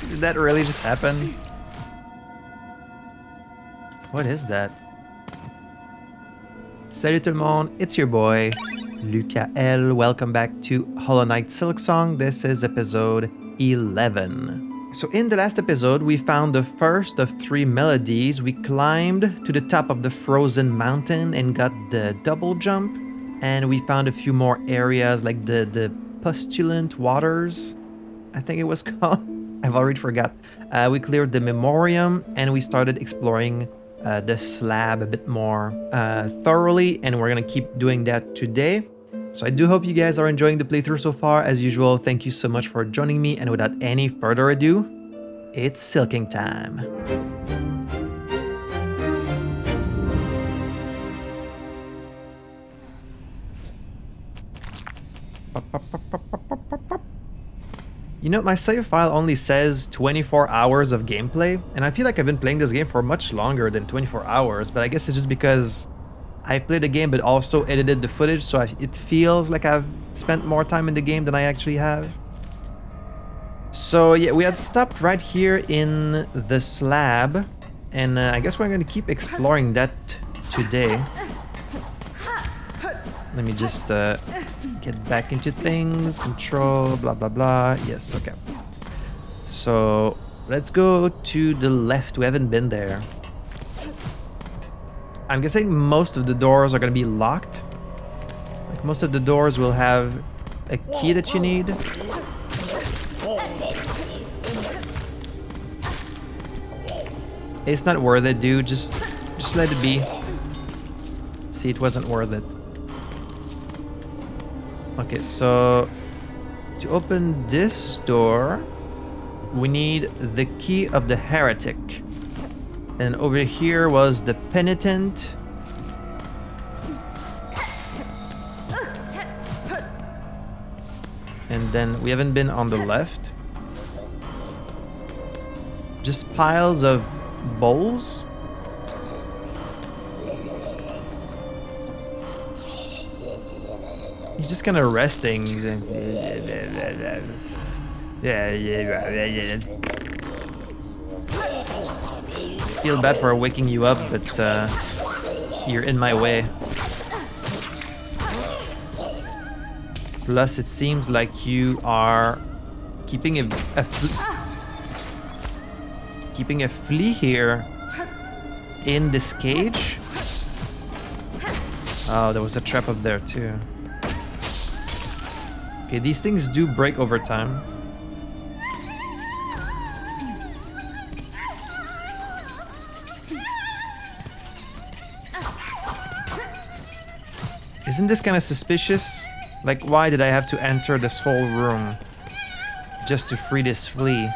Did that really just happen? What is that? Salut tout le monde, it's your boy, Lukael. Welcome back to Hollow Knight SILKSONG. This is episode 11. So in the last episode, we found the first of 3 melodies. We climbed to the top of the frozen mountain and got the double jump. And we found a few more areas like the postulant waters, I think it was called. I've already forgot. We cleared the memoriam and we started exploring the slab a bit more thoroughly, and we're gonna keep doing that today. So I do hope you guys are enjoying the playthrough so far. As usual, thank you so much for joining me, and without any further ado, it's silking time. You know, my save file only says 24 hours of gameplay, and I feel like I've been playing this game for much longer than 24 hours, but I guess it's just because I played the game but also edited the footage, so it feels like I've spent more time in the game than I actually have. So yeah, we had stopped right here in the slab, and I guess we're going to keep exploring that today. Let me just get back into things, control, blah, blah, blah. Yes, okay. So let's go to the left. We haven't been there. I'm guessing most of the doors are going to be locked. Like most of the doors will have a key that you need. It's not worth it, dude. Just let it be. See, it wasn't worth it. Okay, so to open this door, we need the key of the heretic. And over here was the penitent. And then we haven't been on the left. Just piles of bowls. He's just kind of resting. Feel bad for waking you up, but you're in my way. Plus, it seems like you are keeping a flea here in this cage. Oh, there was a trap up there too. Okay, these things do break over time. Isn't this kind of suspicious? Like, why did I have to enter this whole room just to free this flea?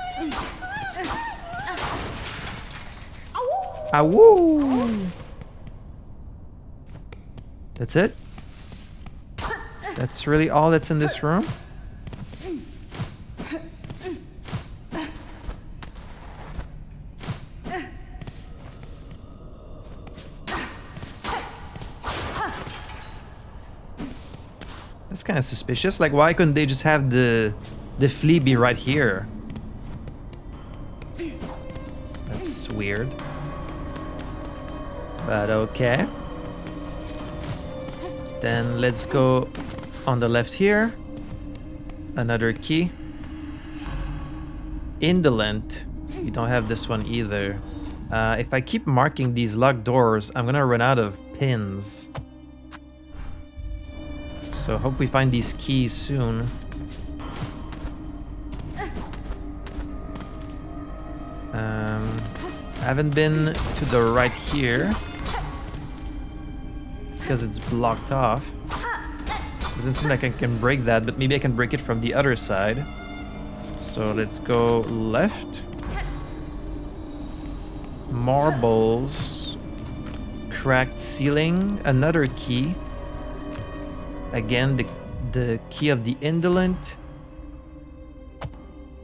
Awoo! That's it? That's really all that's in this room? That's kind of suspicious. Like, why couldn't they just have the flea be right here? That's weird. But okay. Then let's go on the left here. Another key. Indolent. You don't have this one either. If I keep marking these locked doors, I'm gonna run out of pins. So hope we find these keys soon. I haven't been to the right here because it's blocked off. Doesn't seem like I can break that, but maybe I can break it from the other side. So let's go left. Marbles. Cracked ceiling. Another key. Again, the key of the indolent.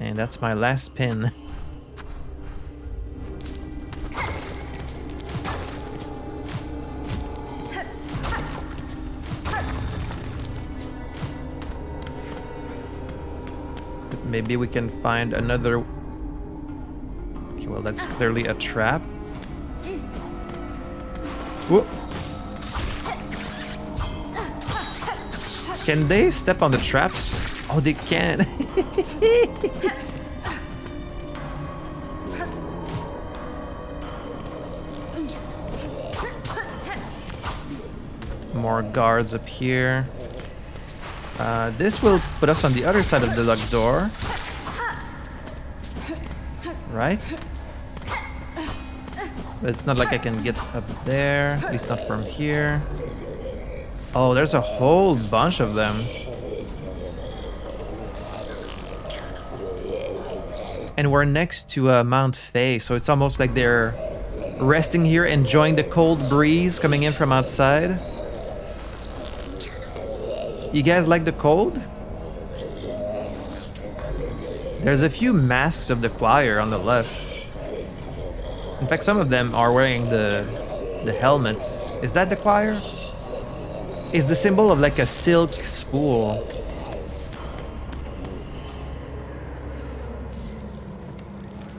And that's my last pin. Maybe we can find another... Okay, well, that's clearly a trap. Whoa. Can they step on the traps? Oh, they can. More guards up here. This will put us on the other side of the locked door. Right? But it's not like I can get up there. At least not from here. Oh, there's a whole bunch of them. And we're next to Mount Faye, so it's almost like they're resting here, enjoying the cold breeze coming in from outside. You guys like the cold? There's a few masks of the choir on the left. In fact, some of them are wearing the helmets. Is that the choir? It's the symbol of like a silk spool.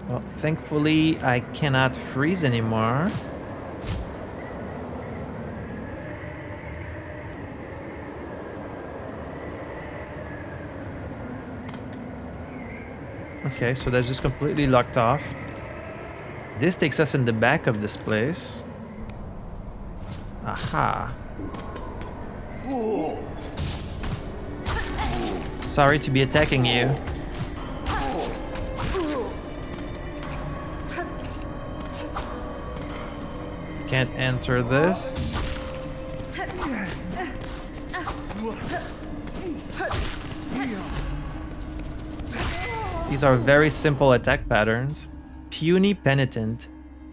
Well, thankfully, I cannot freeze anymore. Okay, so that's just completely locked off. This takes us in the back of this place. Aha. Sorry to be attacking you. Can't enter this. These are very simple attack patterns. Puny penitent.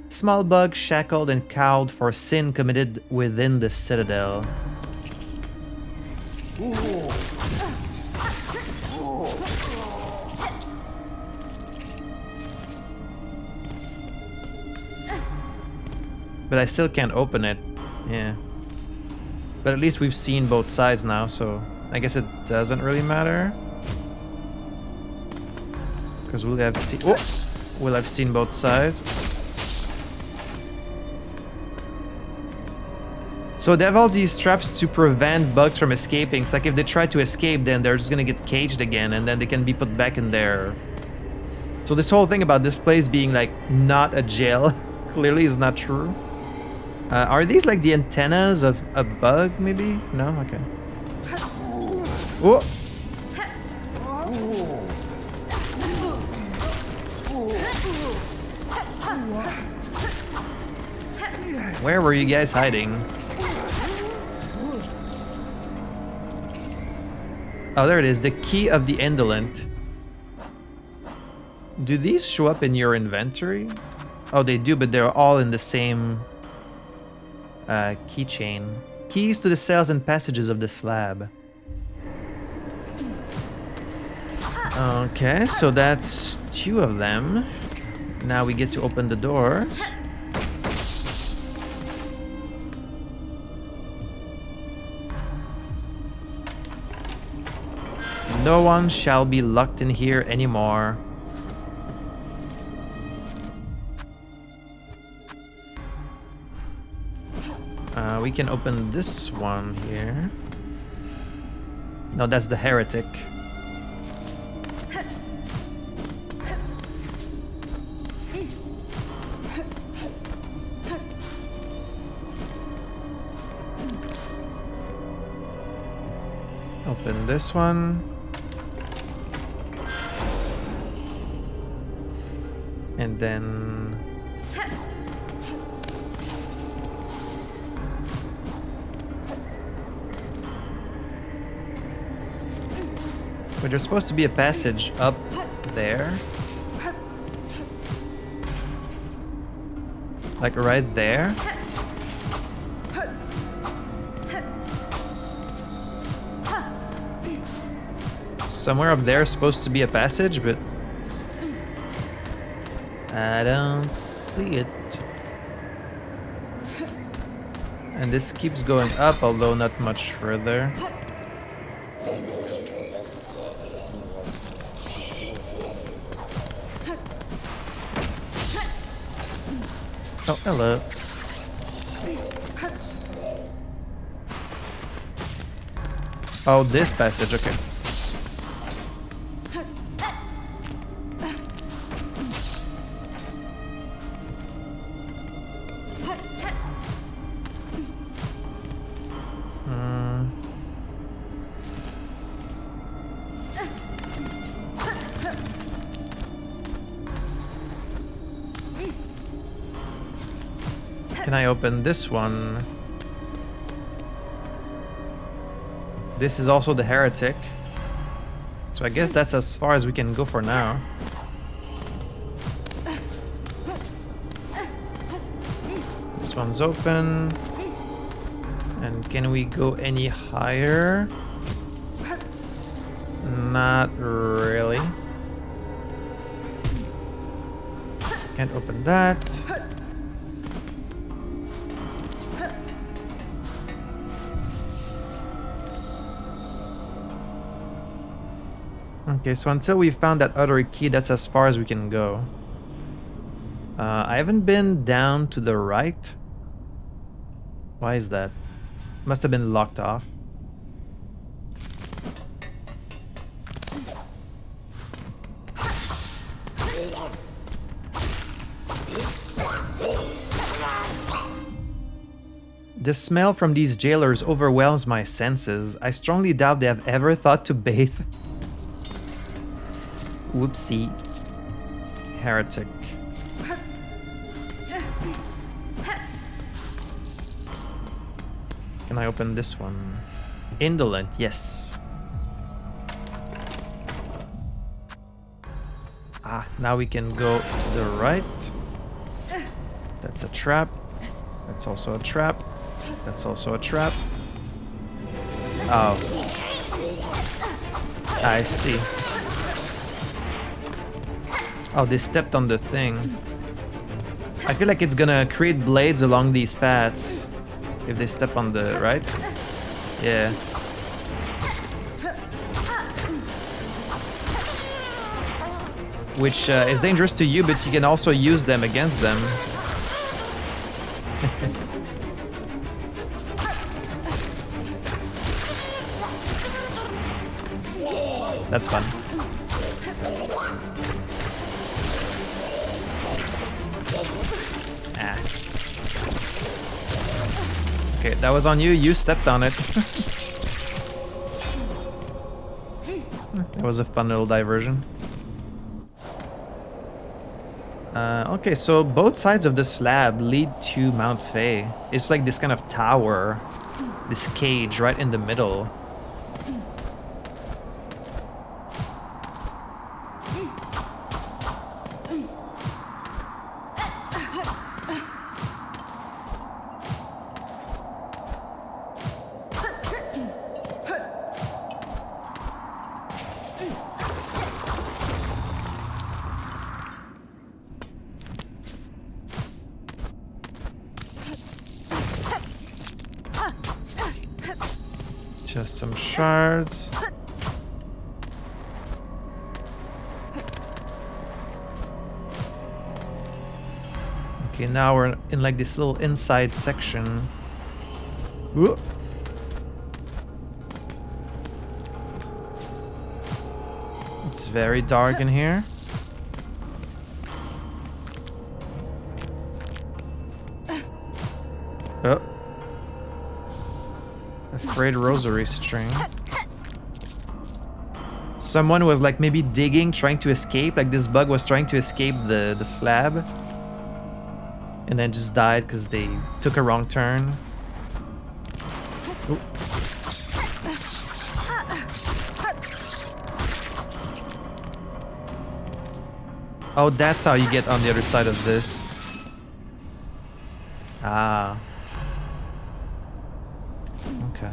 Small bug shackled and cowed for sin committed within the citadel. But I still can't open it. Yeah. But at least we've seen both sides now, so I guess it doesn't really matter. Because we'll have seen both sides. So they have all these traps to prevent bugs from escaping. It's like if they try to escape, then they're just gonna get caged again, and then they can be put back in there. So this whole thing about this place being like not a jail clearly is not true. Are these like the antennas of a bug, maybe? No? Okay. Whoa! Where were you guys hiding? Oh, there it is. The key of the indolent. Do these show up in your inventory? Oh, they do, but they're all in the same keychain. Keys to the cells and passages of the slab. Okay, so that's 2 of them. Now we get to open the door. No one shall be locked in here anymore. We can open this one here. No, that's the heretic. Open this one. And then... But there's supposed to be a passage up there. Like right there. Somewhere up there is supposed to be a passage, but I don't see it. And this keeps going up, although not much further. Oh, hello. Oh, this passage, okay. Can I open this one? This is also the heretic. So I guess that's as far as we can go for now. This one's open. And can we go any higher? Not really. Can't open that. Okay, so until we found that other key, that's as far as we can go. I haven't been down to the right. Why is that? Must have been locked off. The smell from these jailers overwhelms my senses. I strongly doubt they have ever thought to bathe. Whoopsie. Heretic. Can I open this one? Indolent, yes. Ah, now we can go to the right. That's a trap. That's also a trap. That's also a trap. Oh. I see. Oh, they stepped on the thing. I feel like it's gonna create blades along these paths if they step on the right. Yeah. Which is dangerous to you, but you can also use them against them. That's fun. Ah. Okay, that was on you. You stepped on it. That was a fun little diversion. Okay, so both sides of the slab lead to Mount Fae. It's like this kind of tower, this cage right in the middle. Just some shards. Okay, now we're in like this little inside section. Ooh. It's very dark in here. Oh. A frayed rosary string. Someone was like maybe digging, trying to escape. Like this bug was trying to escape the slab. And then just died because they took a wrong turn. Ooh. Oh, that's how you get on the other side of this. Ah. Okay.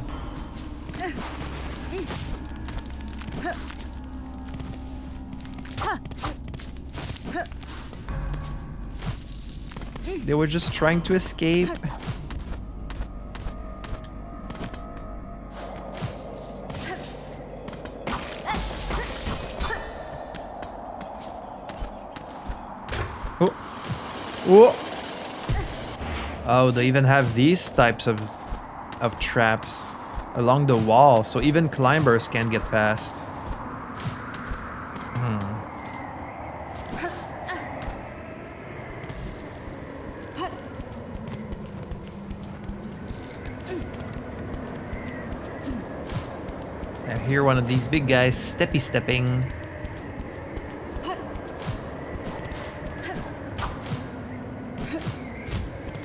They were just trying to escape. Oh. Oh. Oh, they even have these types of traps along the wall, so even climbers can't get past. I hear one of these big guys stepping.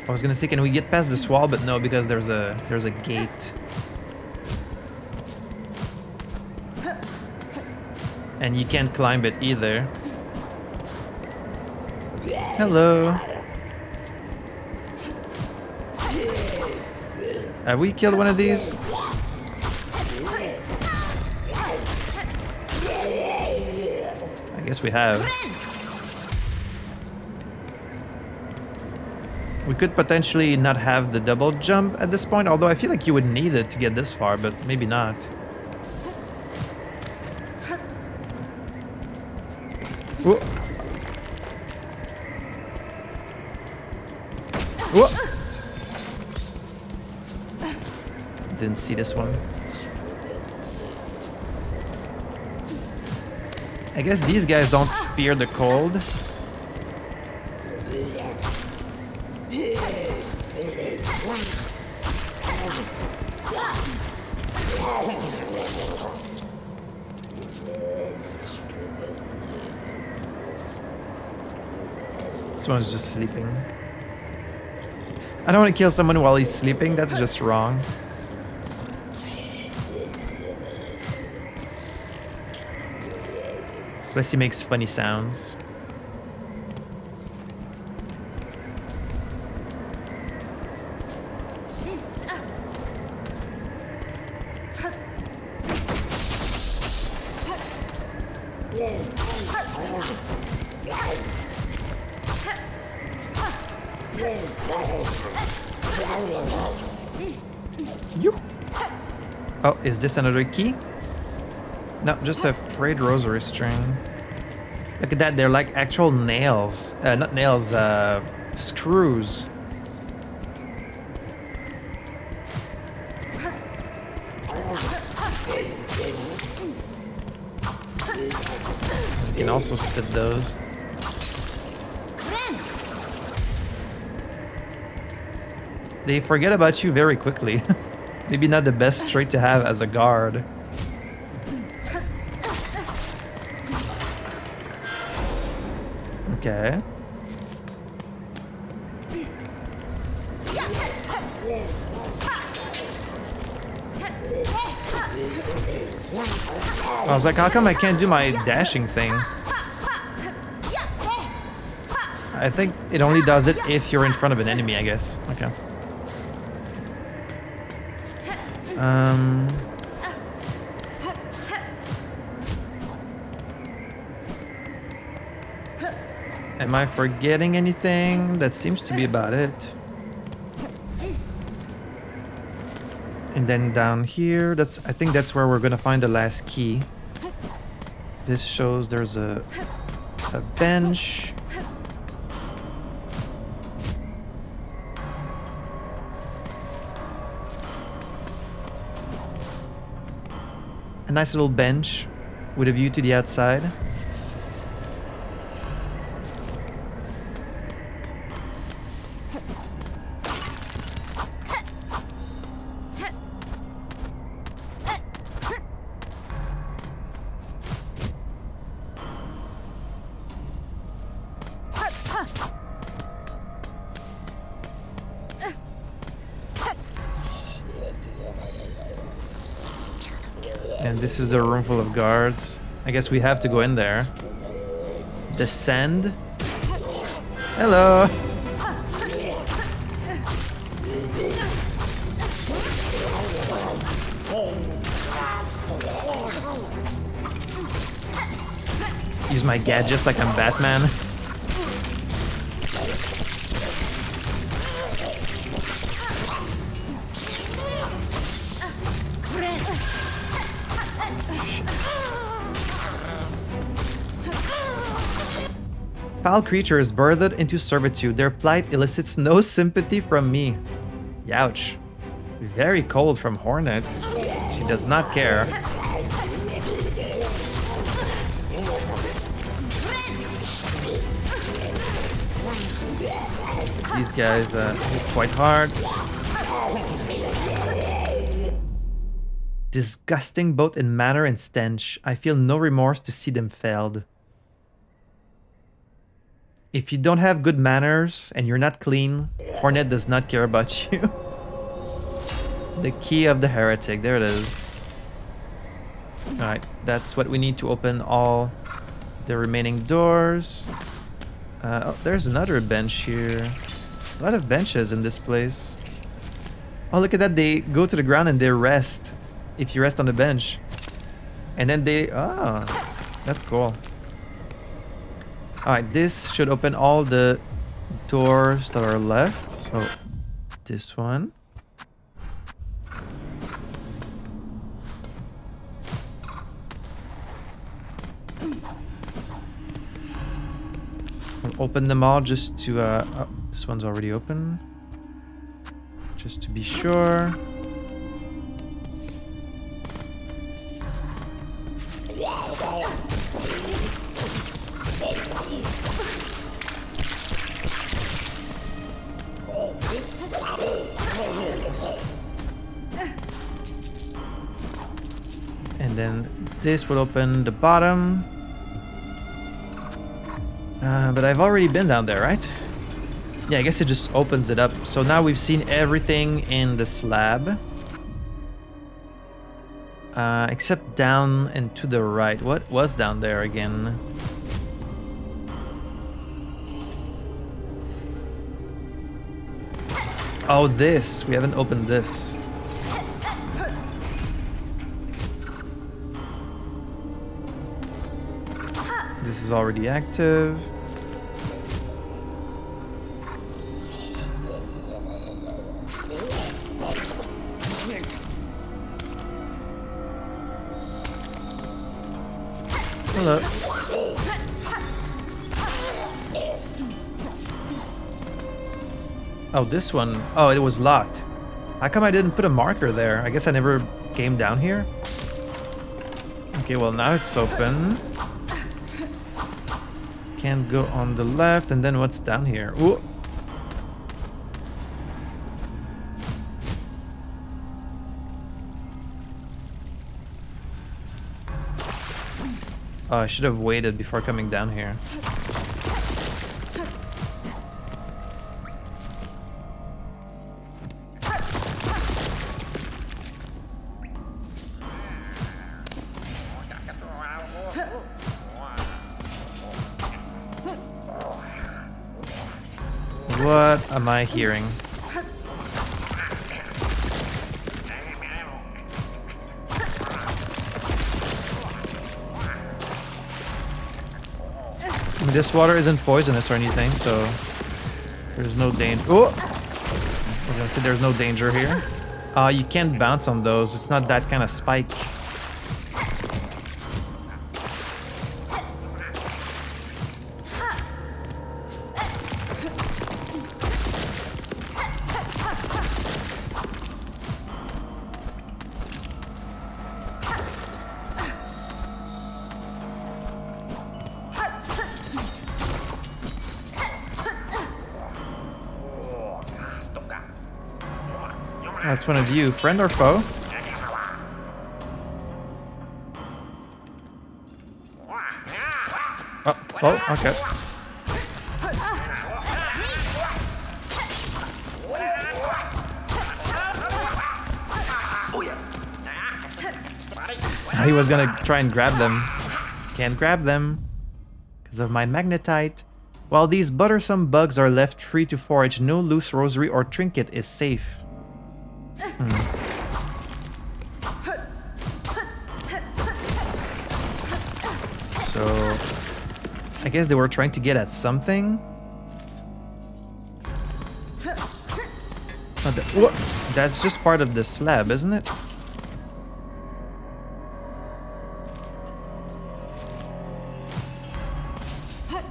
I was gonna say, can we get past this wall? But no, because there's a gate. And you can't climb it either. Hello. Have we killed one of these? I guess we have. We could potentially not have the double jump at this point, although I feel like you would need it to get this far, but maybe not. Whoa. Whoa. Didn't see this one. I guess these guys don't fear the cold. This one's just sleeping. I don't want to kill someone while he's sleeping, that's just wrong. Plus he makes funny sounds. Yoop. Oh, is this another key? No, just a frayed rosary string. Look at that, they're like actual nails. Not nails, screws. You can also spit those. They forget about you very quickly. Maybe not the best trait to have as a guard. Okay. I was like, how come I can't do my dashing thing? I think it only does it if you're in front of an enemy, I guess. Okay. Am I forgetting anything? That seems to be about it. And then down here, I think that's where we're gonna find the last key. This shows there's a bench. A nice little bench with a view to the outside. And this is the room full of guards. I guess we have to go in there. Descend. Hello. Use my gadgets like I'm Batman. Foul creature is birthed into servitude. Their plight elicits no sympathy from me. Youch. Very cold from Hornet. She does not care. These guys hit quite hard. Disgusting both in manner and stench. I feel no remorse to see them failed. If you don't have good manners and you're not clean, Hornet does not care about you. The key of the heretic. There it is. Alright, that's what we need to open all the remaining doors. Oh, there's another bench here. A lot of benches in this place. Oh, look at that. They go to the ground and they rest. If you rest on the bench. And then they... Oh, that's cool. Alright, this should open all the doors that are left. So, this one. I'll open them all just to... oh, this one's already open. Just to be sure. And then this will open the bottom. But I've already been down there, right? Yeah, I guess it just opens it up. So now we've seen everything in the slab. Except down and to the right. What was down there again? Oh, this. We haven't opened this. This is already active. Hello. Oh, this one. Oh, it was locked. How come I didn't put a marker there? I guess I never came down here. Okay, well now it's open. Can't go on the left, and then what's down here? Ooh. Oh, I should have waited before coming down here. What am I hearing? This water isn't poisonous or anything, so there's no danger. Oh! I was gonna say there's no danger here. You can't bounce on those. It's not that kind of spike. That's one of you. Friend or foe? Oh, okay. He was gonna try and grab them. Can't grab them because of my magnetite. While these buttersome bugs are left free to forage, no loose rosary or trinket is safe. So, I guess they were trying to get at something. Oh, that's just part of the slab, isn't it?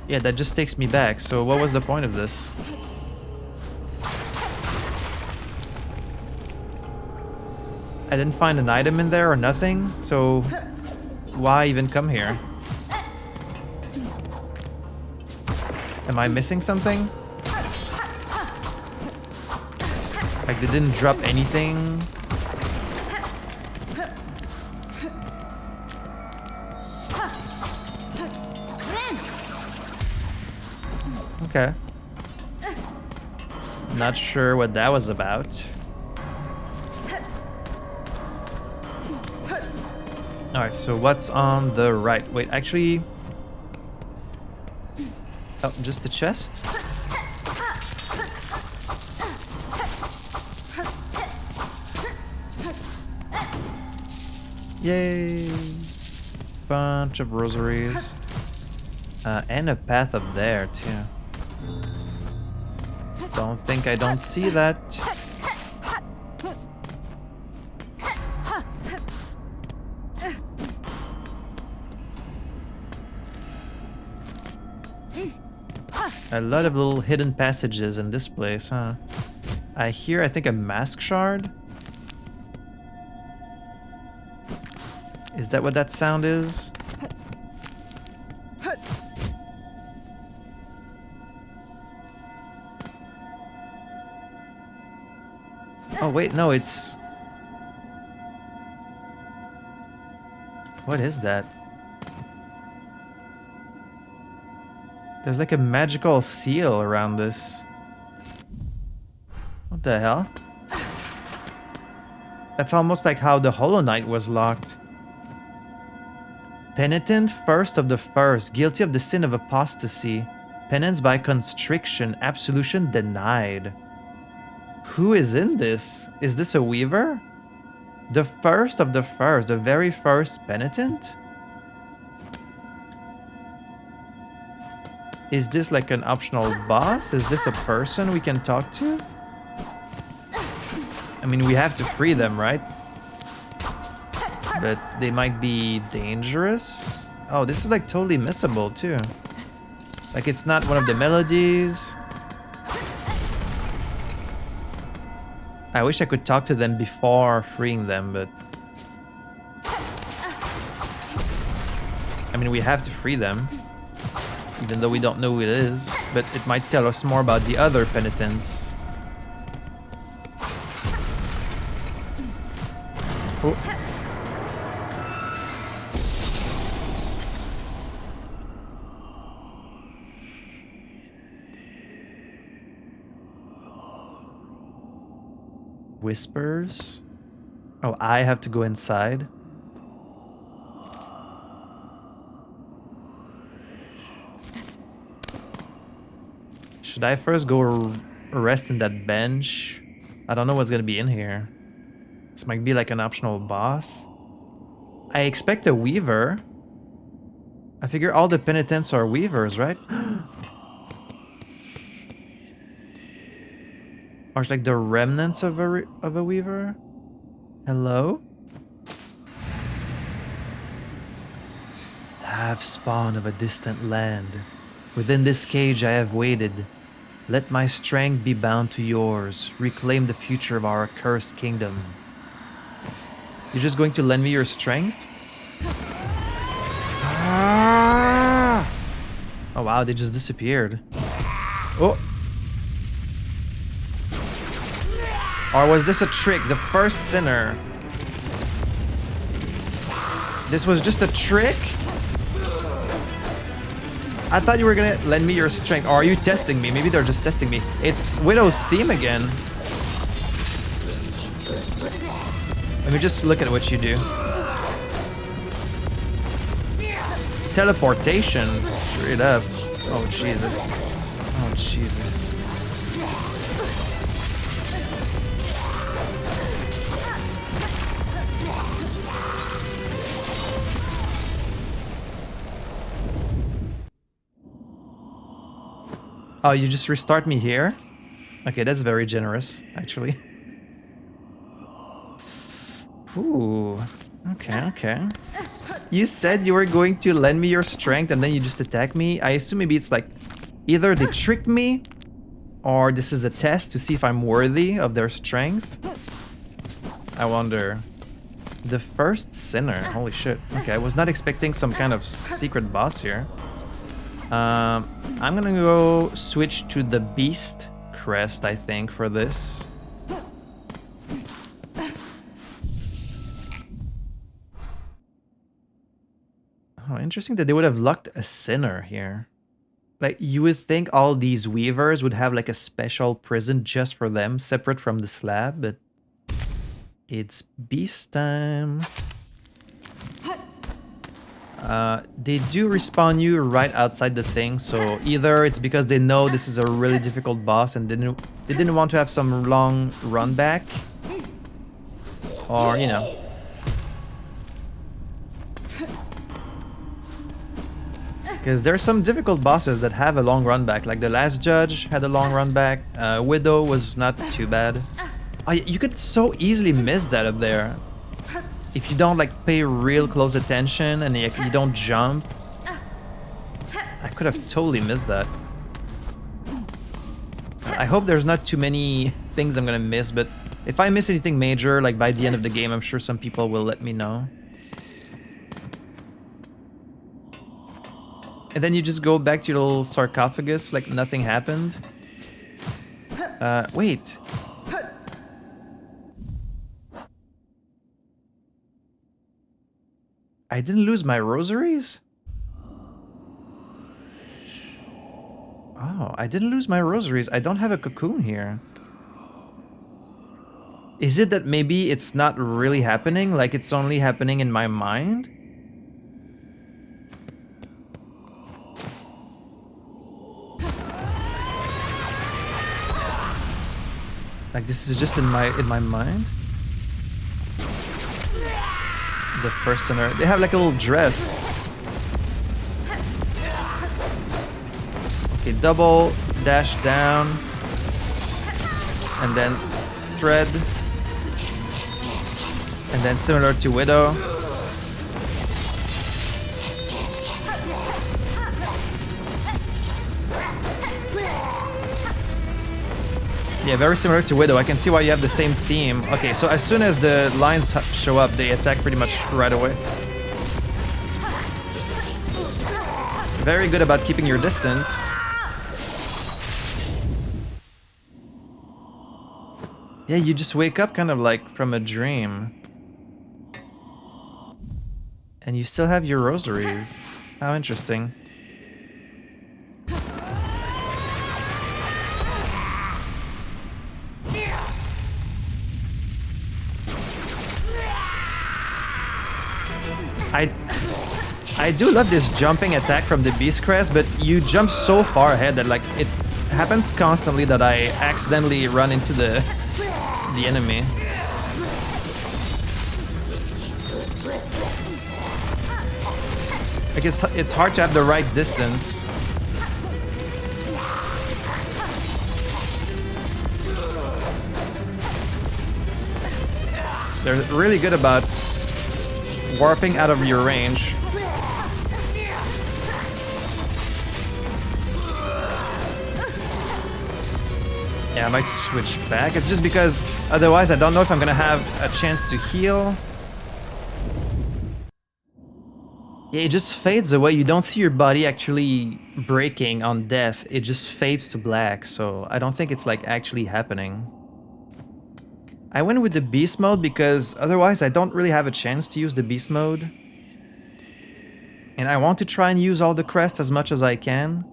Yeah, that just takes me back. So what was the point of this? I didn't find an item in there or nothing, so why even come here? Am I missing something? Like they didn't drop anything? Okay. Not sure what that was about. Alright, so what's on the right? Wait, actually... Oh, just the chest? Yay! Bunch of rosaries. And a path up there, too. Don't think I don't see that. A lot of little hidden passages in this place, huh? I hear, I think, a mask shard. Is that what that sound is? Oh, wait, no, it's... What is that? There's like a magical seal around this. What the hell? That's almost like how the Hollow Knight was locked. Penitent, first of the first, guilty of the sin of apostasy. Penance by constriction, absolution denied. Who is in this? Is this a weaver? The first of the first, the very first penitent? Is this like an optional boss? Is this a person we can talk to? I mean, we have to free them, right? But they might be dangerous. Oh, this is like totally missable too. Like it's not one of the melodies. I wish I could talk to them before freeing them, but... I mean, we have to free them. Even though we don't know who it is. But it might tell us more about the other penitents. Oh. Whispers? Oh, I have to go inside? Should I first go rest in that bench? I don't know what's gonna be in here. This might be like an optional boss. I expect a weaver. I figure all the penitents are weavers, right? Or it's like the remnants of a weaver? Hello? Half spawn of a distant land. Within this cage I have waited. Let my strength be bound to yours. Reclaim the future of our accursed kingdom. You're just going to lend me your strength? Ah! Oh wow, they just disappeared. Oh! Or was this a trick? The first sinner. This was just a trick? I thought you were gonna lend me your strength. Or are you testing me? Maybe they're just testing me. It's Widow's theme again. Let me just look at what you do. Teleportation, straight up. Oh, Jesus. Oh, Jesus. Oh, you just restart me here? Okay, that's very generous, actually. Ooh. Okay, okay. You said you were going to lend me your strength and then you just attack me. I assume maybe it's like either they tricked me or this is a test to see if I'm worthy of their strength. I wonder. The first sinner. Holy shit. Okay, I was not expecting some kind of secret boss here. I'm gonna go switch to the beast crest, I think, for this. Oh, interesting that they would have locked a sinner here. Like, you would think all these weavers would have like a special prison just for them, separate from the slab, but it's beast time. They do respawn you right outside the thing, so either it's because they know this is a really difficult boss and they didn't want to have some long run back, or, you know. Because there's some difficult bosses that have a long run back, like the last judge had a long run back. Widow was not too bad. Oh, you could so easily miss that up there if you don't like pay real close attention and you don't jump. I could have totally missed that. I hope there's not too many things I'm gonna miss, but if I miss anything major, like by the end of the game, I'm sure some people will let me know. And then you just go back to your little sarcophagus like nothing happened. Wait. I didn't lose my rosaries? Oh, I didn't lose my rosaries. I don't have a cocoon here. Is it that maybe it's not really happening? Like it's only happening in my mind? Like this is just in my mind? The first sinner. They have like a little dress. Okay, double dash down and then thread, and then similar to Widow. Yeah, very similar to Widow. I can see why you have the same theme. Okay, so as soon as the lines show up, they attack pretty much right away. Very good about keeping your distance. Yeah, you just wake up kind of like from a dream. And you still have your rosaries. How interesting. I do love this jumping attack from the Beast Crest, but you jump so far ahead that like it happens constantly that I accidentally run into the enemy. Like it's hard to have the right distance. They're really good about warping out of your range. Yeah, I might switch back. It's just because otherwise I don't know if I'm gonna have a chance to heal. Yeah, it just fades away. You don't see your body actually breaking on death. It just fades to black, so I don't think it's like actually happening. I went with the beast mode because otherwise I don't really have a chance to use the beast mode. And I want to try and use all the crests as much as I can.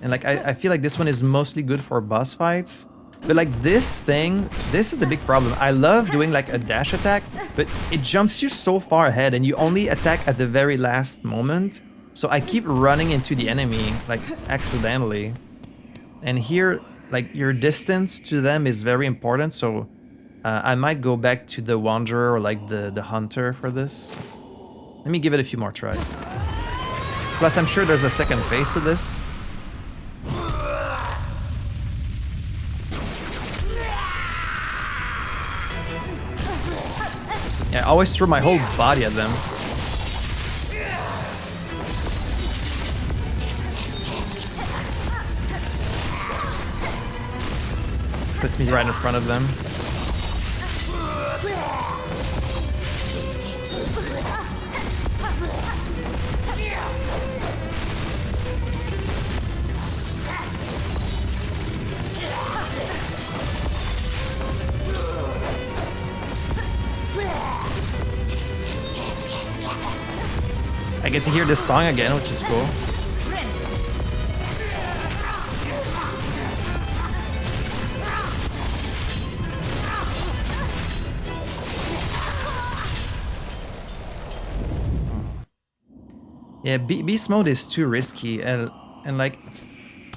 And like I feel like this one is mostly good for boss fights. But like this thing, this is the big problem. I love doing like a dash attack, but it jumps you so far ahead and you only attack at the very last moment. So I keep running into the enemy like accidentally. And here, like your distance to them is very important. So I might go back to the Wanderer or like the Hunter for this. Let me give it a few more tries. Plus, I'm sure there's a second phase to this. Yeah, always throw my whole body at them. Puts me right in front of them. I get to hear this song again, which is cool. Yeah, beast mode is too risky, and like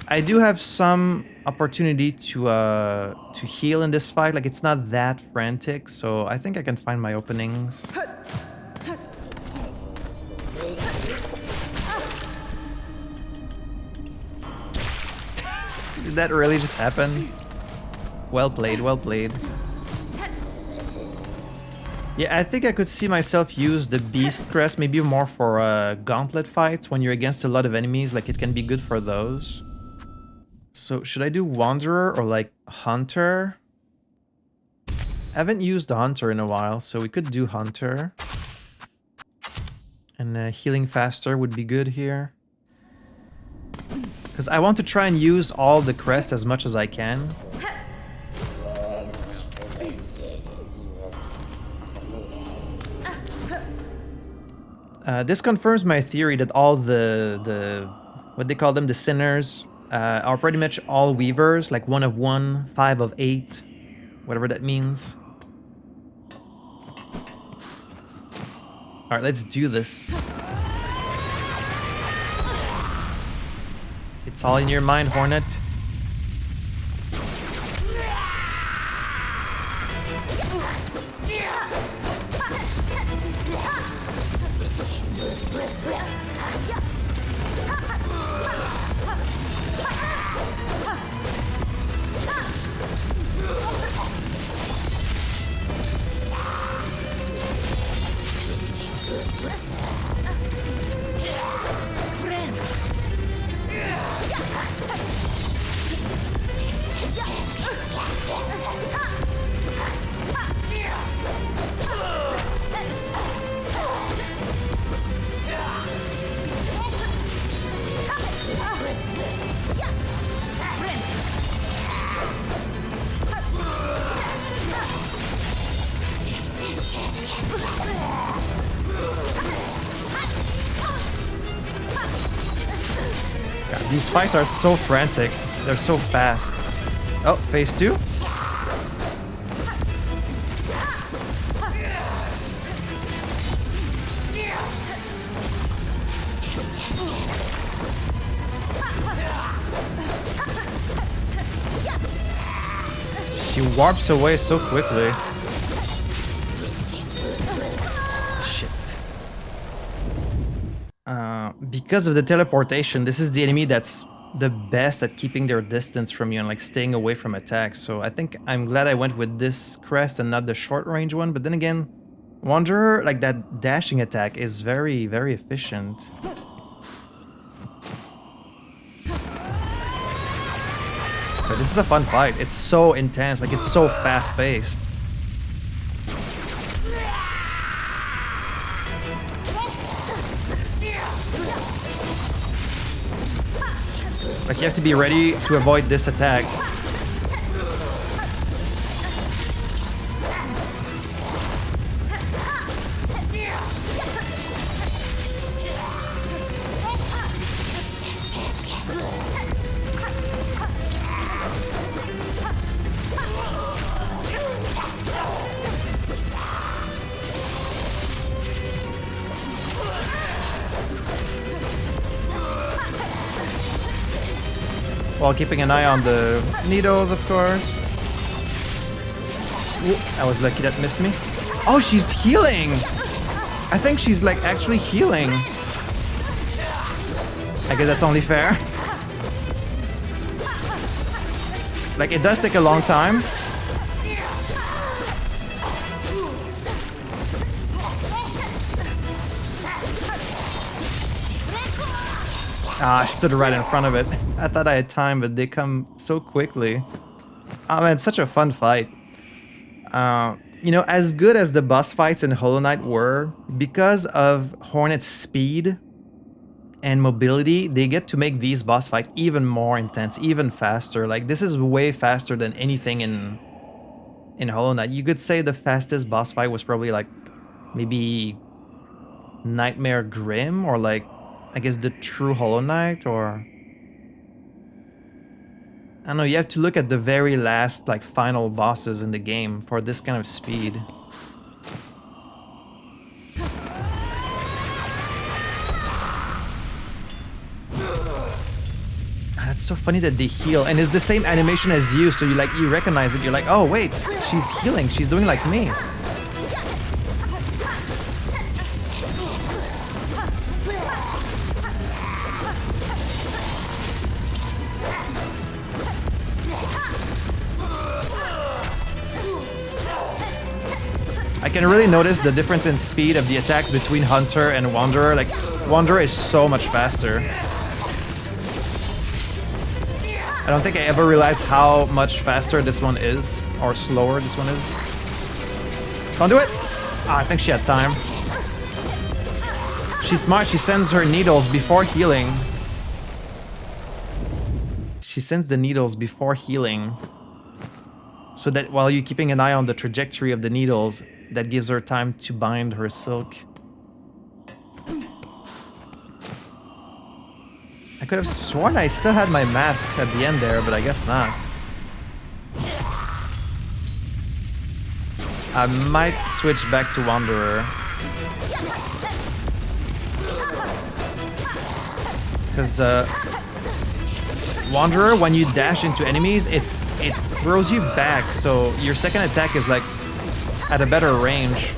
I do have some opportunity to heal in this fight. Like it's not that frantic, so I think I can find my openings. Did that really just happen? Well played, well played. Yeah, I think I could see myself use the Beast Crest maybe more for gauntlet fights when you're against a lot of enemies. Like it can be good for those. So should I do Wanderer or like Hunter? I haven't used the Hunter in a while, so we could do Hunter. And healing faster would be good here. Because I want to try and use all the crest as much as I can. This confirms my theory that all the what they call them, the sinners, are pretty much all weavers, like 1 of 1, 5 of 8, whatever that means. Alright, let's do this. It's all in your mind, Hornet. These fights are so frantic. They're so fast. Oh, phase 2? She warps away so quickly. Shit. Because of the teleportation, this is the enemy that's the best at keeping their distance from you and like staying away from attacks. So I think I'm glad I went with this crest and not the short range one. But then again, Wanderer, like that dashing attack is very, very efficient. But this is a fun fight. It's so intense, like it's so fast paced. Like you have to be ready to avoid this attack. While keeping an eye on the needles, of course. Ooh, I was lucky that missed me. Oh, she's healing! I think she's like actually healing. I guess that's only fair. Like it does take a long time. Ah, I stood right in front of it. I thought I had time, but they come so quickly. Oh man, such a fun fight. You know, as good as the boss fights in Hollow Knight were, because of Hornet's speed and mobility, they get to make these boss fights even more intense, even faster. Like, this is way faster than anything in Hollow Knight. You could say the fastest boss fight was probably like maybe Nightmare Grim, or like, I guess the true Hollow Knight, or I don't know, you have to look at the very last, like, final bosses in the game for this kind of speed. That's so funny that they heal, and it's the same animation as you, so you recognize it, you're like, oh wait, she's healing, she's doing like me. I can really notice the difference in speed of the attacks between Hunter and Wanderer. Like, Wanderer is so much faster. I don't think I ever realized how much faster this one is, or slower this one is. Don't do it! Ah, I think she had time. She's smart, she sends her needles before healing. She sends the needles before healing, so that while you're keeping an eye on the trajectory of the needles, that gives her time to bind her silk. I could have sworn I still had my mask at the end there, but I guess not. I might switch back to Wanderer. Because Wanderer, when you dash into enemies, it throws you back, so your second attack is like at a better range.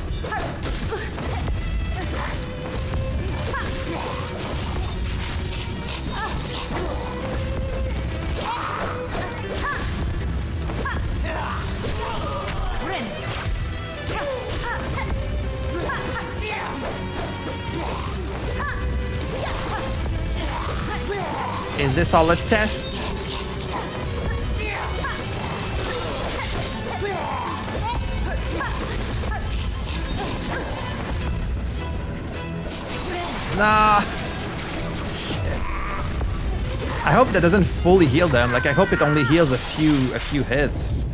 Is this all a test? Nah. Shit. I hope that doesn't fully heal them. Like, I hope it only heals a few hits.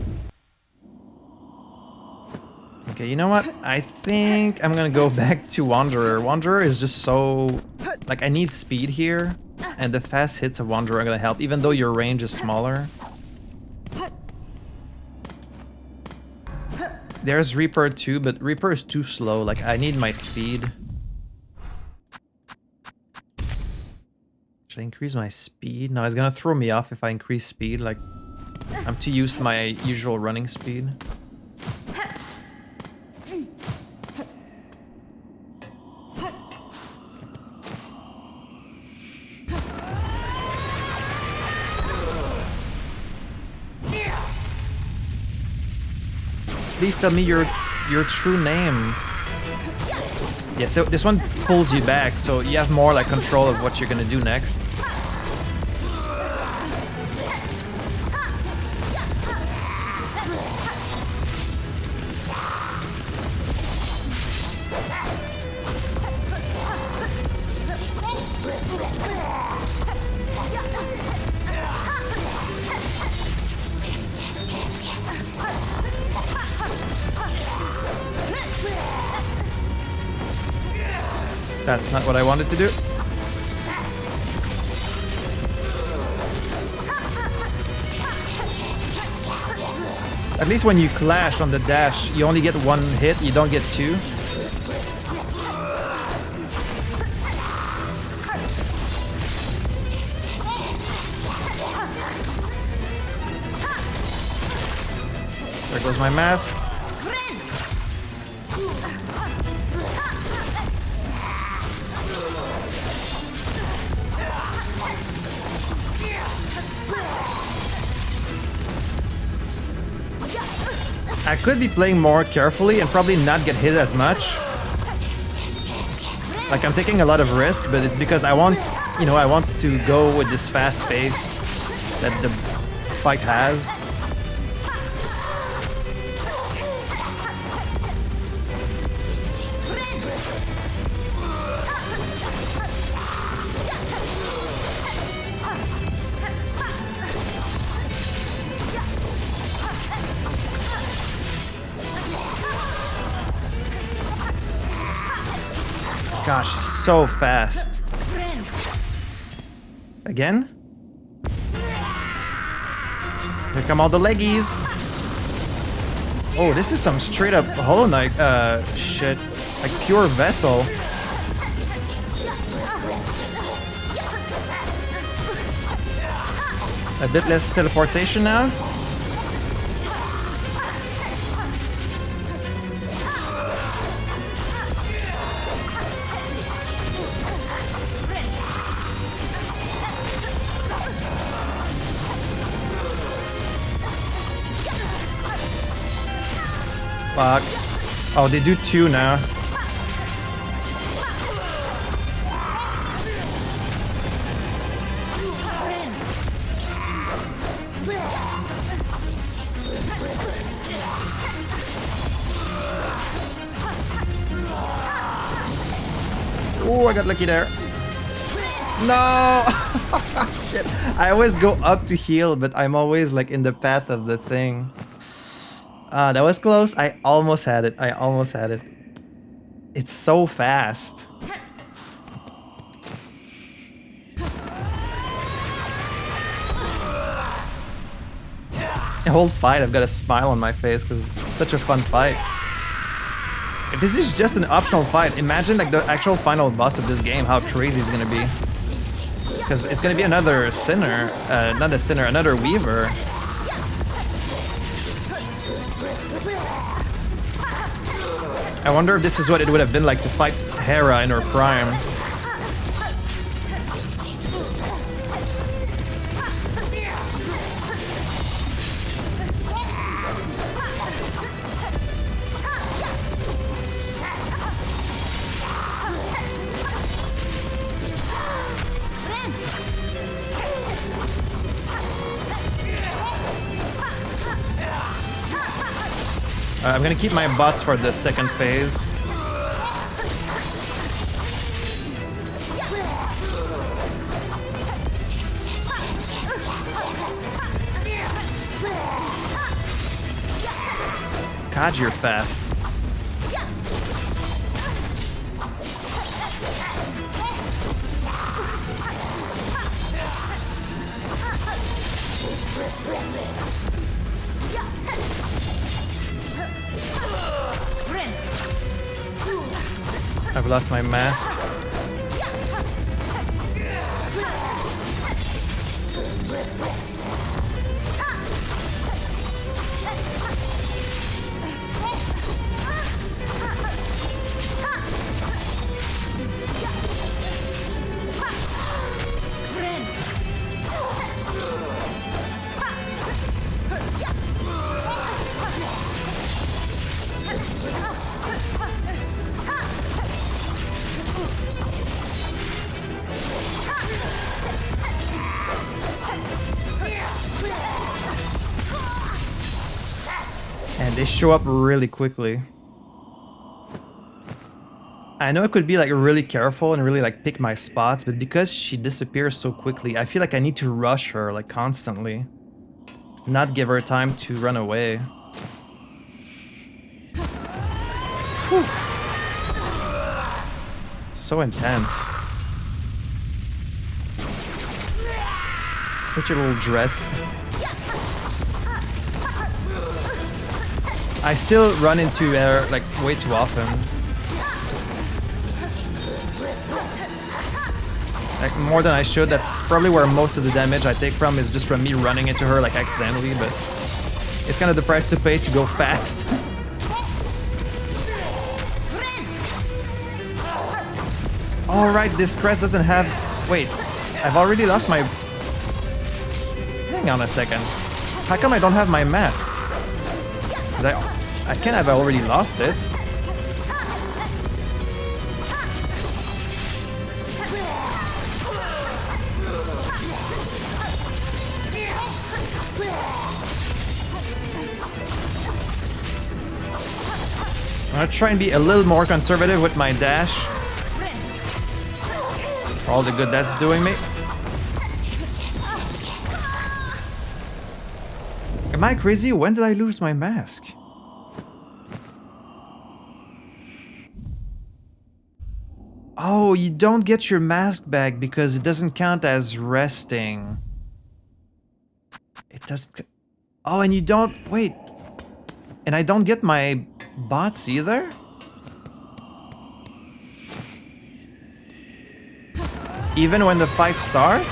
Okay, you know what? I think I'm gonna go back to Wanderer. Wanderer is just so... Like, I need speed here, and the fast hits of Wanderer are gonna help, even though your range is smaller. There's Reaper too, but Reaper is too slow. Like, I need my speed. Should I increase my speed? No, it's gonna throw me off if I increase speed. Like, I'm too used to my usual running speed. Please tell me your true name. Yeah, so this one pulls you back, so you have more like control of what you're gonna do next. That's not what I wanted to do. At least when you clash on the dash, you only get one hit, you don't get two. There goes my mask. I could be playing more carefully and probably not get hit as much. Like, I'm taking a lot of risk, but it's because I want, you know, I want to go with this fast pace that the fight has. Gosh, so fast. Again? Here come all the leggies. Oh, this is some straight up Hollow Knight shit. Like pure vessel. A bit less teleportation now. Fuck. Oh, they do two now. Oh, I got lucky there. No! Shit. I always go up to heal, but I'm always like in the path of the thing. That was close. I almost had it. I almost had it. It's so fast. The whole fight, I've got a smile on my face because it's such a fun fight. If this is just an optional fight, imagine like the actual final boss of this game, how crazy it's gonna be. Because it's gonna be another sinner, not a sinner, another weaver. I wonder if this is what it would have been like to fight Hera in her prime. I'm gonna keep my bots for the second phase. God, you're fast. I've lost my mask. And they show up really quickly. I know I could be like really careful and really like pick my spots, but because she disappears so quickly, I feel like I need to rush her like constantly. Not give her time to run away. Whew. So intense. Look at your little dress. I still run into her like way too often. Like more than I should. That's probably where most of the damage I take from is just from me running into her like accidentally, but it's kind of the price to pay to go fast. Alright, this crest doesn't have... Wait, I've already lost my... Hang on a second. How come I don't have my mask? I can't have already lost it. I'm gonna try and be a little more conservative with my dash. For all the good that's doing me. Am I crazy? When did I lose my mask? Oh, you don't get your mask back because it doesn't count as resting. It doesn't... Oh, and you don't... Wait. And I don't get my bots either? Even when the fight starts?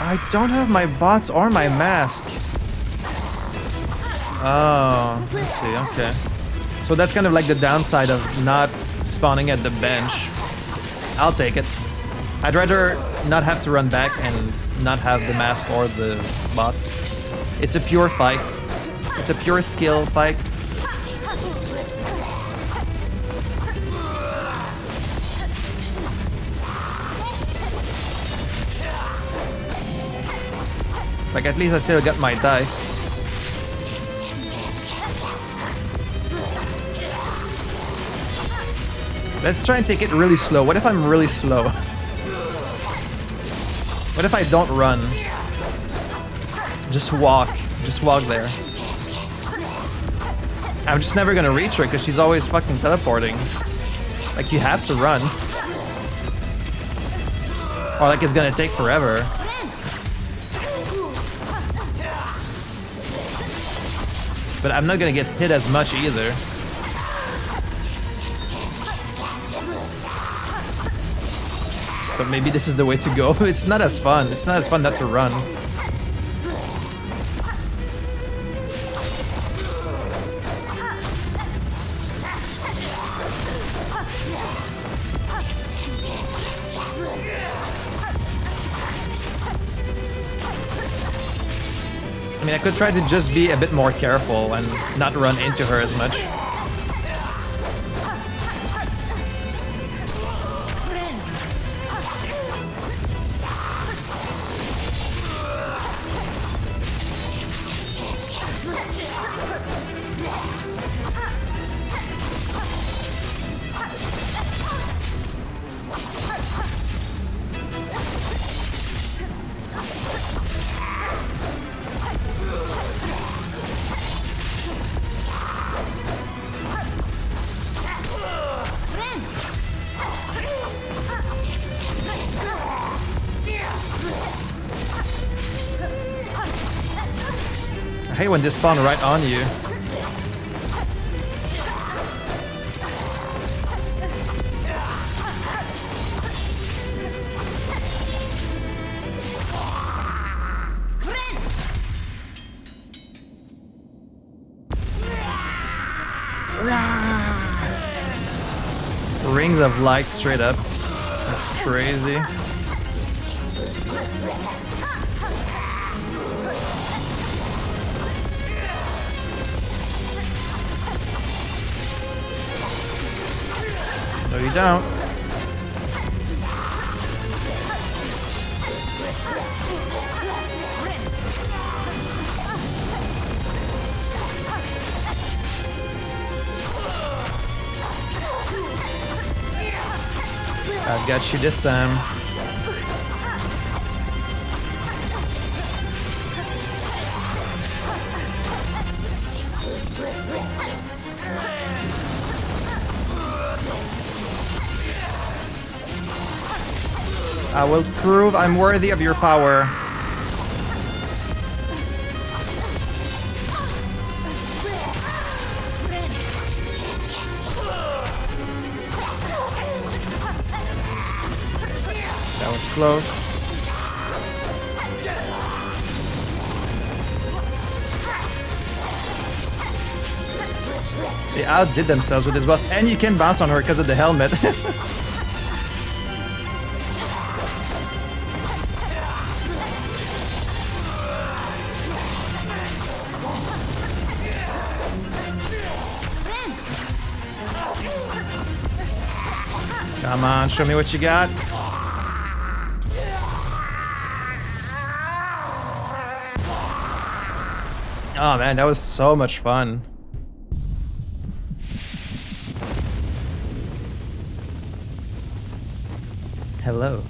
I don't have my bots or my mask. Oh, let's see, okay. So that's kind of like the downside of not spawning at the bench. I'll take it. I'd rather not have to run back and not have the mask or the bots. It's a pure fight. It's a pure skill fight. Like, at least I still got my dice. Let's try and take it really slow. What if I'm really slow? What if I don't run? Just walk. Just walk there. I'm just never gonna reach her because she's always fucking teleporting. Like, you have to run. Or like it's gonna take forever. But I'm not gonna get hit as much either. So maybe this is the way to go. It's not as fun. It's not as fun not to run. I mean, I could try to just be a bit more careful and not run into her as much. I hate when they spawn right on you. Rings of light straight up. That's crazy. No, you don't. I've got you this time. I will prove I'm worthy of your power. That was close. They outdid themselves with this boss, and you can bounce on her because of the helmet. Come on, show me what you got. Oh man, that was so much fun. Hello.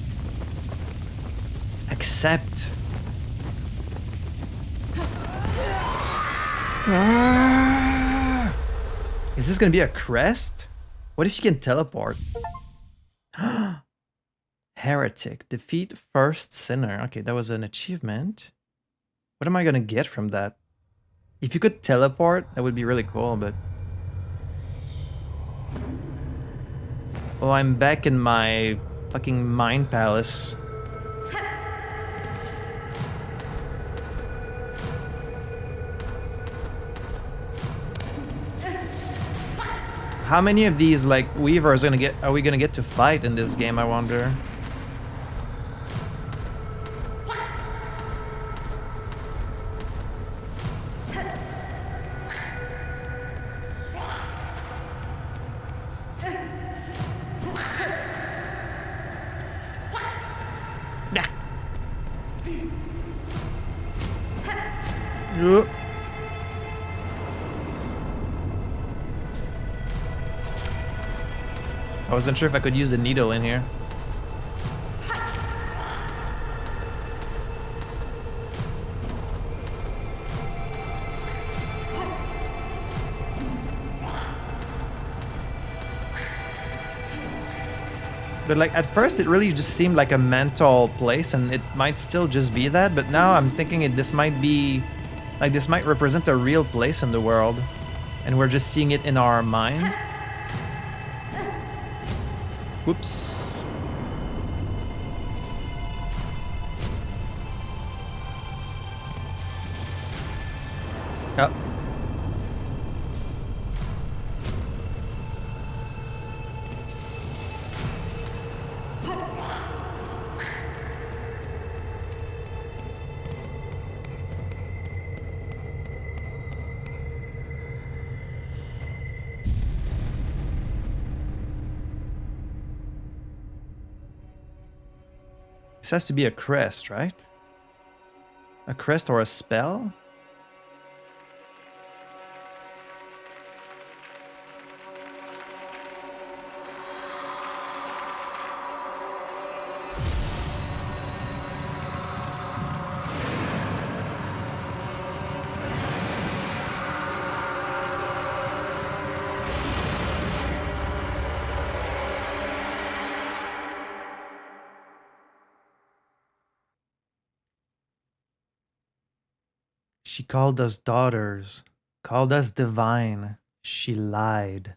Accept. Is this gonna be a crest? What if you can teleport? Heretic. Defeat first sinner. Okay, that was an achievement. What am I gonna get from that? If you could teleport, that would be really cool, but... Well, I'm back in my fucking mind palace. How many of these, like, weavers are we gonna get to fight in this game, I wonder? I wasn't sure if I could use the needle in here. But like at first it really just seemed like a mental place, and it might still just be that, but now I'm thinking this might be like, this might represent a real place in the world and we're just seeing it in our mind. Whoops. Oh. This has to be a crest, right? A crest or a spell? She called us daughters, called us divine. She lied.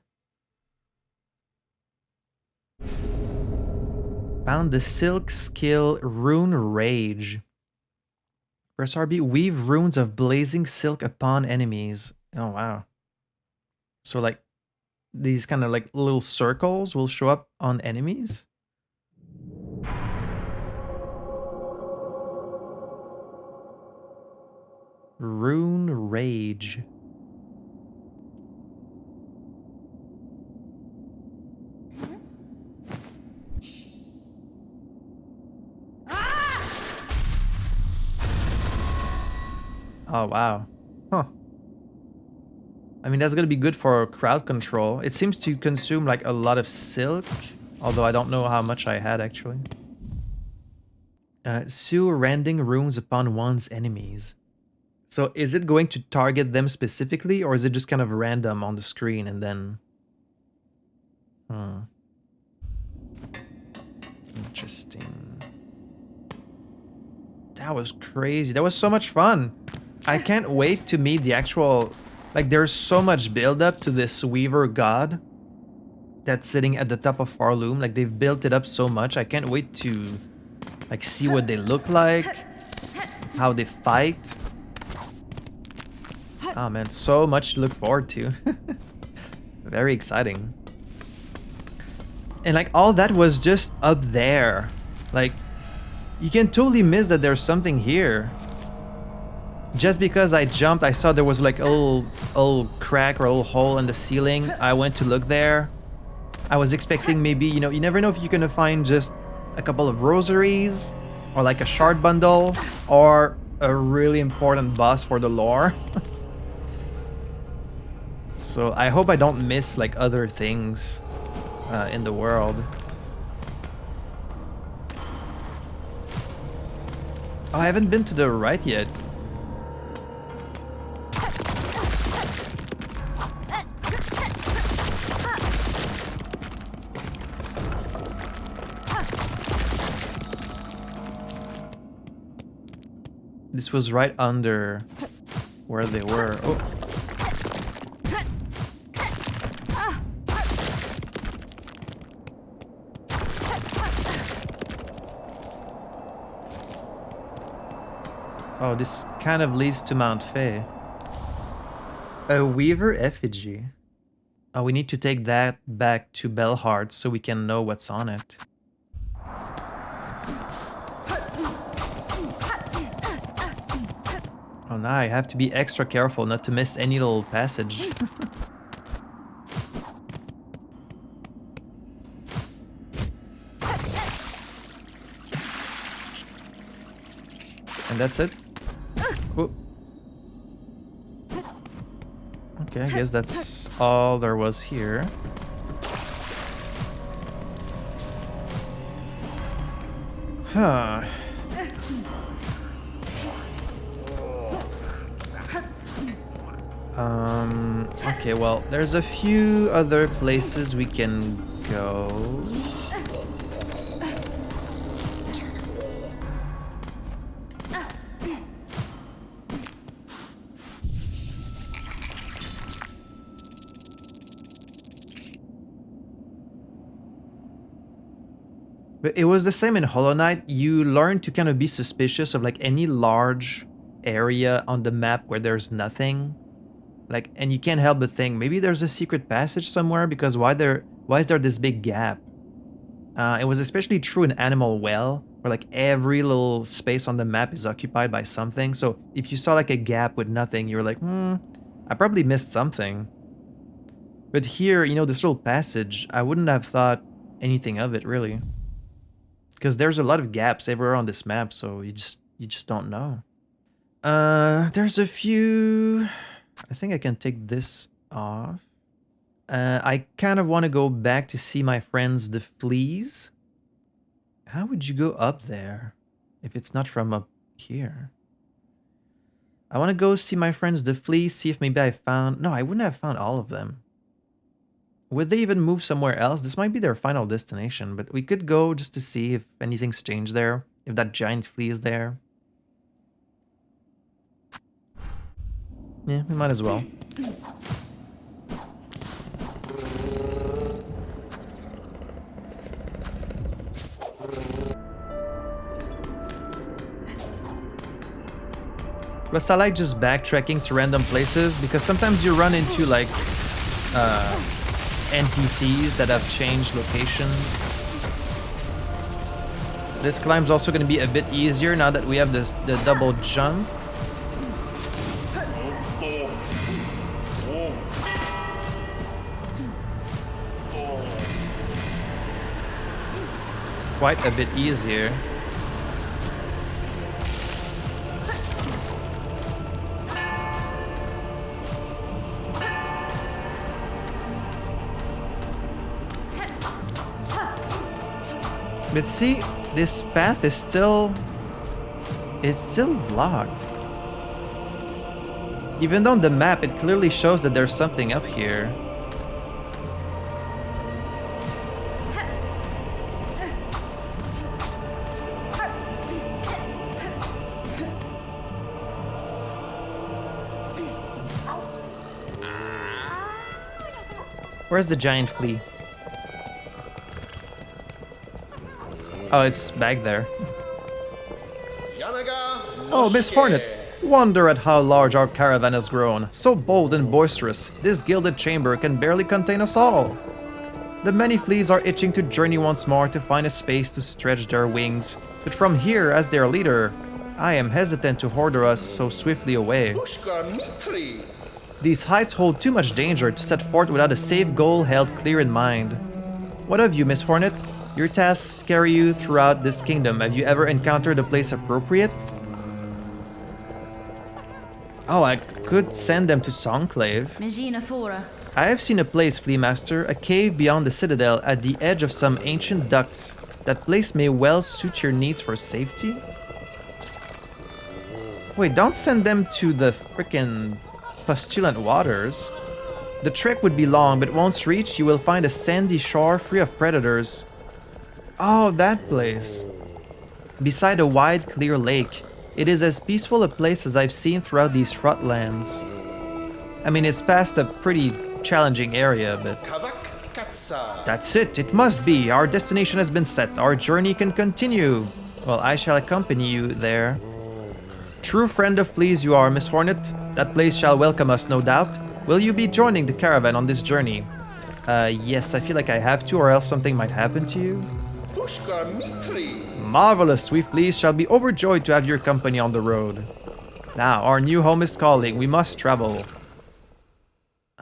Found the silk skill rune rage. Press RB, weave runes of blazing silk upon enemies. Oh wow. So like these kind of like little circles will show up on enemies. Rune rage. Oh wow. Huh. I mean, that's gonna be good for crowd control. It seems to consume like a lot of silk, although I don't know how much I had actually. Sew rending runes upon one's enemies. So is it going to target them specifically, or is it just kind of random on the screen and then... Interesting. That was crazy. That was so much fun. I can't wait to meet the actual... Like, there's so much build-up to this Weaver God that's sitting at the top of our loom. Like, they've built it up so much. I can't wait to, like, see what they look like, how they fight. Oh man, so much to look forward to. Very exciting. And like all that was just up there. Like you can totally miss that there's something here. Just because I jumped, I saw there was like a little crack or a little hole in the ceiling. I went to look there. I was expecting maybe, you know, you never know if you're gonna find just a couple of rosaries or like a shard bundle or a really important boss for the lore. So I hope I don't miss like other things in the world. Oh, I haven't been to the right yet. This was right under where they were. Oh. Oh, this kind of leads to Mount Fay. A Weaver effigy. Oh, we need to take that back to Bellheart so we can know what's on it. Oh, now I have to be extra careful not to miss any little passage. And that's it? Oh. Okay, I guess that's all there was here. Huh. Okay, well, there's a few other places we can go. But it was the same in Hollow Knight. You learn to kind of be suspicious of like any large area on the map where there's nothing. Like, and you can't help but think maybe there's a secret passage somewhere, because why is there this big gap? It was especially true in Animal Well, where like every little space on the map is occupied by something. So if you saw like a gap with nothing, you're like, I probably missed something. But here, you know, this little passage, I wouldn't have thought anything of it really, because there's a lot of gaps everywhere on this map, so you just don't know. There's a few. I think I can take this off. I kind of want to go back to see my friends the fleas. How would you go up there if it's not from up here? I want to go see my friends the fleas, see if maybe I found... No, I wouldn't have found all of them. Would they even move somewhere else? This might be their final destination, but we could go just to see if anything's changed there, if that giant flea is there. Yeah, we might as well. Plus, I like just backtracking to random places, because sometimes you run into like NPCs that have changed locations. This climb's also going to be a bit easier now that we have the double jump. Quite a bit easier. But see, this path is still blocked. Even though on the map it clearly shows that there's something up here. Where's the giant flea? Oh, it's back there. Oh, Miss Hornet! Wonder at how large our caravan has grown. So bold and boisterous, this gilded chamber can barely contain us all. The many fleas are itching to journey once more to find a space to stretch their wings. But from here, as their leader, I am hesitant to order us so swiftly away. These heights hold too much danger to set forth without a safe goal held clear in mind. What of you, Miss Hornet? Your tasks carry you throughout this kingdom. Have you ever encountered a place appropriate? Oh, I could send them to Songclave. I have seen a place, Flea Master, a cave beyond the citadel at the edge of some ancient ducts. That place may well suit your needs for safety. Wait, don't send them to the frickin' Postulant Waters. The trek would be long, but once reached, you will find a sandy shore free of predators. Oh, that place. Beside a wide, clear lake. It is as peaceful a place as I've seen throughout these frotlands. I mean, it's past a pretty challenging area, but... That's it, it must be. Our destination has been set. Our journey can continue. Well, I shall accompany you there. True friend of fleas you are, Miss Hornet. That place shall welcome us, no doubt. Will you be joining the caravan on this journey? Yes, I feel like I have to, or else something might happen to you. Marvelous, we fleas shall be overjoyed to have your company on the road. Now, our new home is calling. We must travel.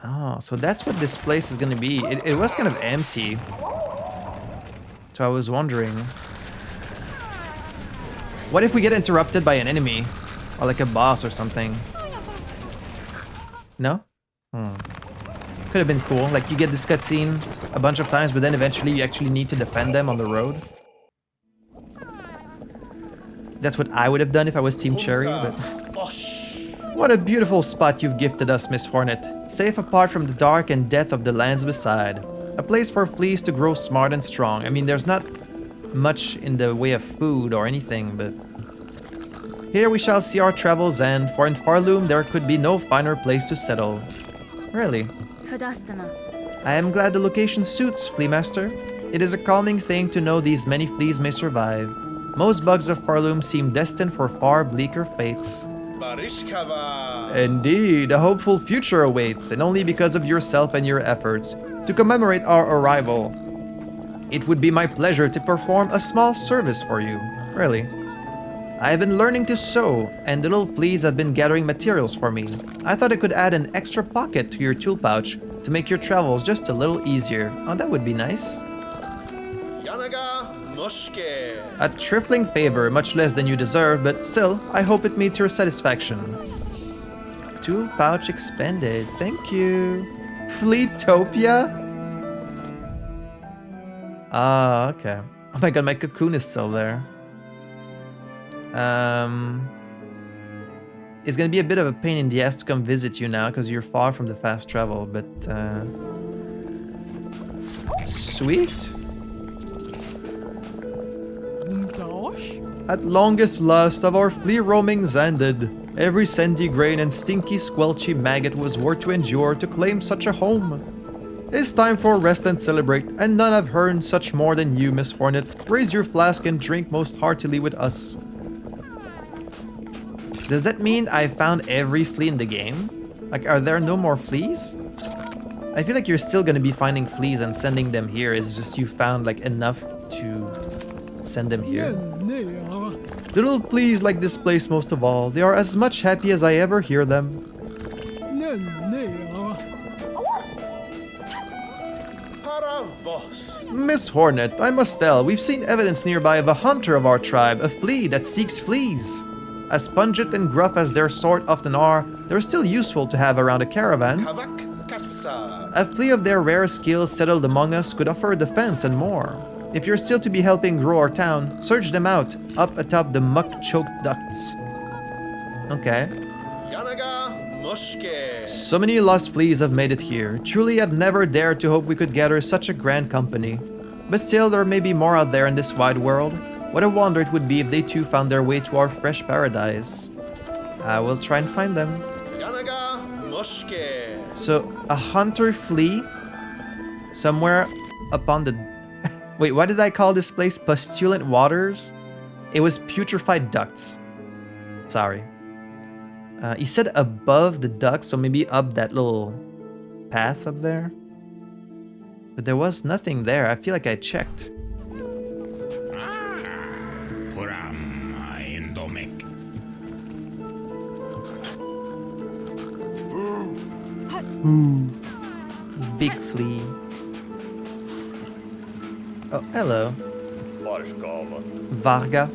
Oh, so that's what this place is gonna be. It was kind of empty. So I was wondering... What if we get interrupted by an enemy? Or like a boss or something? No? Could have been cool. Like, you get this cutscene a bunch of times, but then eventually you actually need to defend them on the road. That's what I would have done if I was Team Cherry, but... What a beautiful spot you've gifted us, Miss Hornet. Safe apart from the dark and death of the lands beside. A place for fleas to grow smart and strong. I mean, there's not much in the way of food or anything, but... Here we shall see our travels end, for in Farloom there could be no finer place to settle. Really? I am glad the location suits, Flea Master. It is a calming thing to know these many fleas may survive. Most bugs of Farloom seem destined for far bleaker fates. Indeed, a hopeful future awaits, and only because of yourself and your efforts. To commemorate our arrival, it would be my pleasure to perform a small service for you. Really. I have been learning to sew, and the little fleas have been gathering materials for me. I thought I could add an extra pocket to your tool pouch to make your travels just a little easier. Oh, that would be nice. A trifling favor, much less than you deserve, but still, I hope it meets your satisfaction. Tool pouch expanded. Thank you. Fleatopia? Ah, okay. Oh my god, my cocoon is still there. It's gonna be a bit of a pain in the ass to come visit you now because you're far from the fast travel, but sweet. At longest last of our flea roamings ended. Every sandy grain and stinky squelchy maggot was worth to endure to claim such a home. It's time for rest and celebrate, and none have earned such more than you, Miss Hornet. Raise your flask and drink most heartily with us. Does that mean I found every flea in the game? Like, are there no more fleas? I feel like you're still gonna be finding fleas and sending them here. It's just you found, like, enough to send them here. The little fleas like this place most of all. They are as much happy as I ever hear them. Miss Hornet, I must tell, we've seen evidence nearby of a hunter of our tribe, a flea that seeks fleas. As pungent and gruff as their sort often are, they're still useful to have around a caravan. A flea of their rare skill settled among us could offer defense and more. If you're still to be helping grow our town, search them out, up atop the muck-choked ducts. Okay. So many lost fleas have made it here. Truly, I'd never dared to hope we could gather such a grand company. But still, there may be more out there in this wide world. What a wonder it would be if they too found their way to our fresh paradise. I will try and find them. So, a hunter flea somewhere upon the... Wait, what did I call this place? Postulant Waters? It was putrefied ducts. Sorry. He said above the ducts, so maybe up that little path up there. But there was nothing there. I feel like I checked. Big flea. Oh, hello. Varga.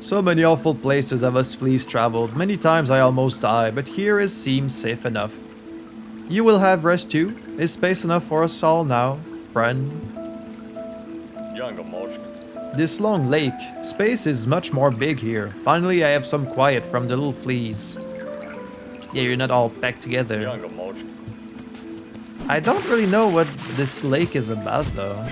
So many awful places have us fleas traveled. Many times I almost die, but here it seems safe enough. You will have rest too. Is space enough for us all now, friend? This long lake, space is much more big here. Finally, I have some quiet from the little fleas. Yeah, you're not all packed together. I don't really know what this lake is about, though.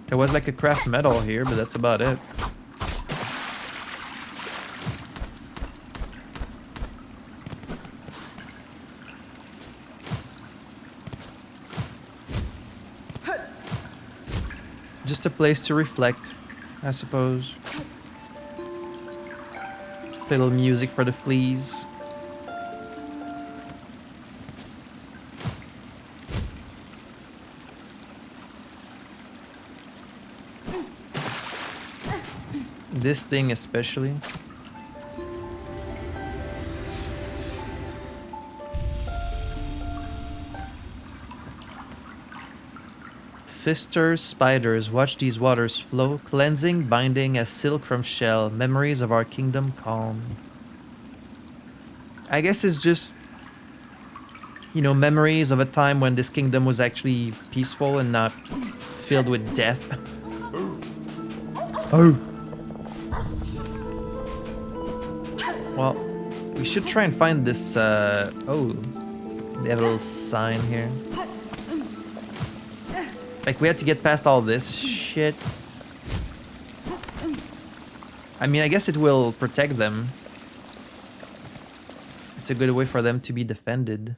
There was like a craft metal here, but that's about it. Just a place to reflect, I suppose. Little music for the fleas. This thing especially. Sisters, spiders, watch these waters flow, cleansing, binding as silk from shell, memories of our kingdom calm. I guess it's just, you know, memories of a time when this kingdom was actually peaceful and not filled with death. Oh. Well, we should try and find this, oh, they have a little sign here. Like, we had to get past all this shit. I mean, I guess it will protect them. It's a good way for them to be defended.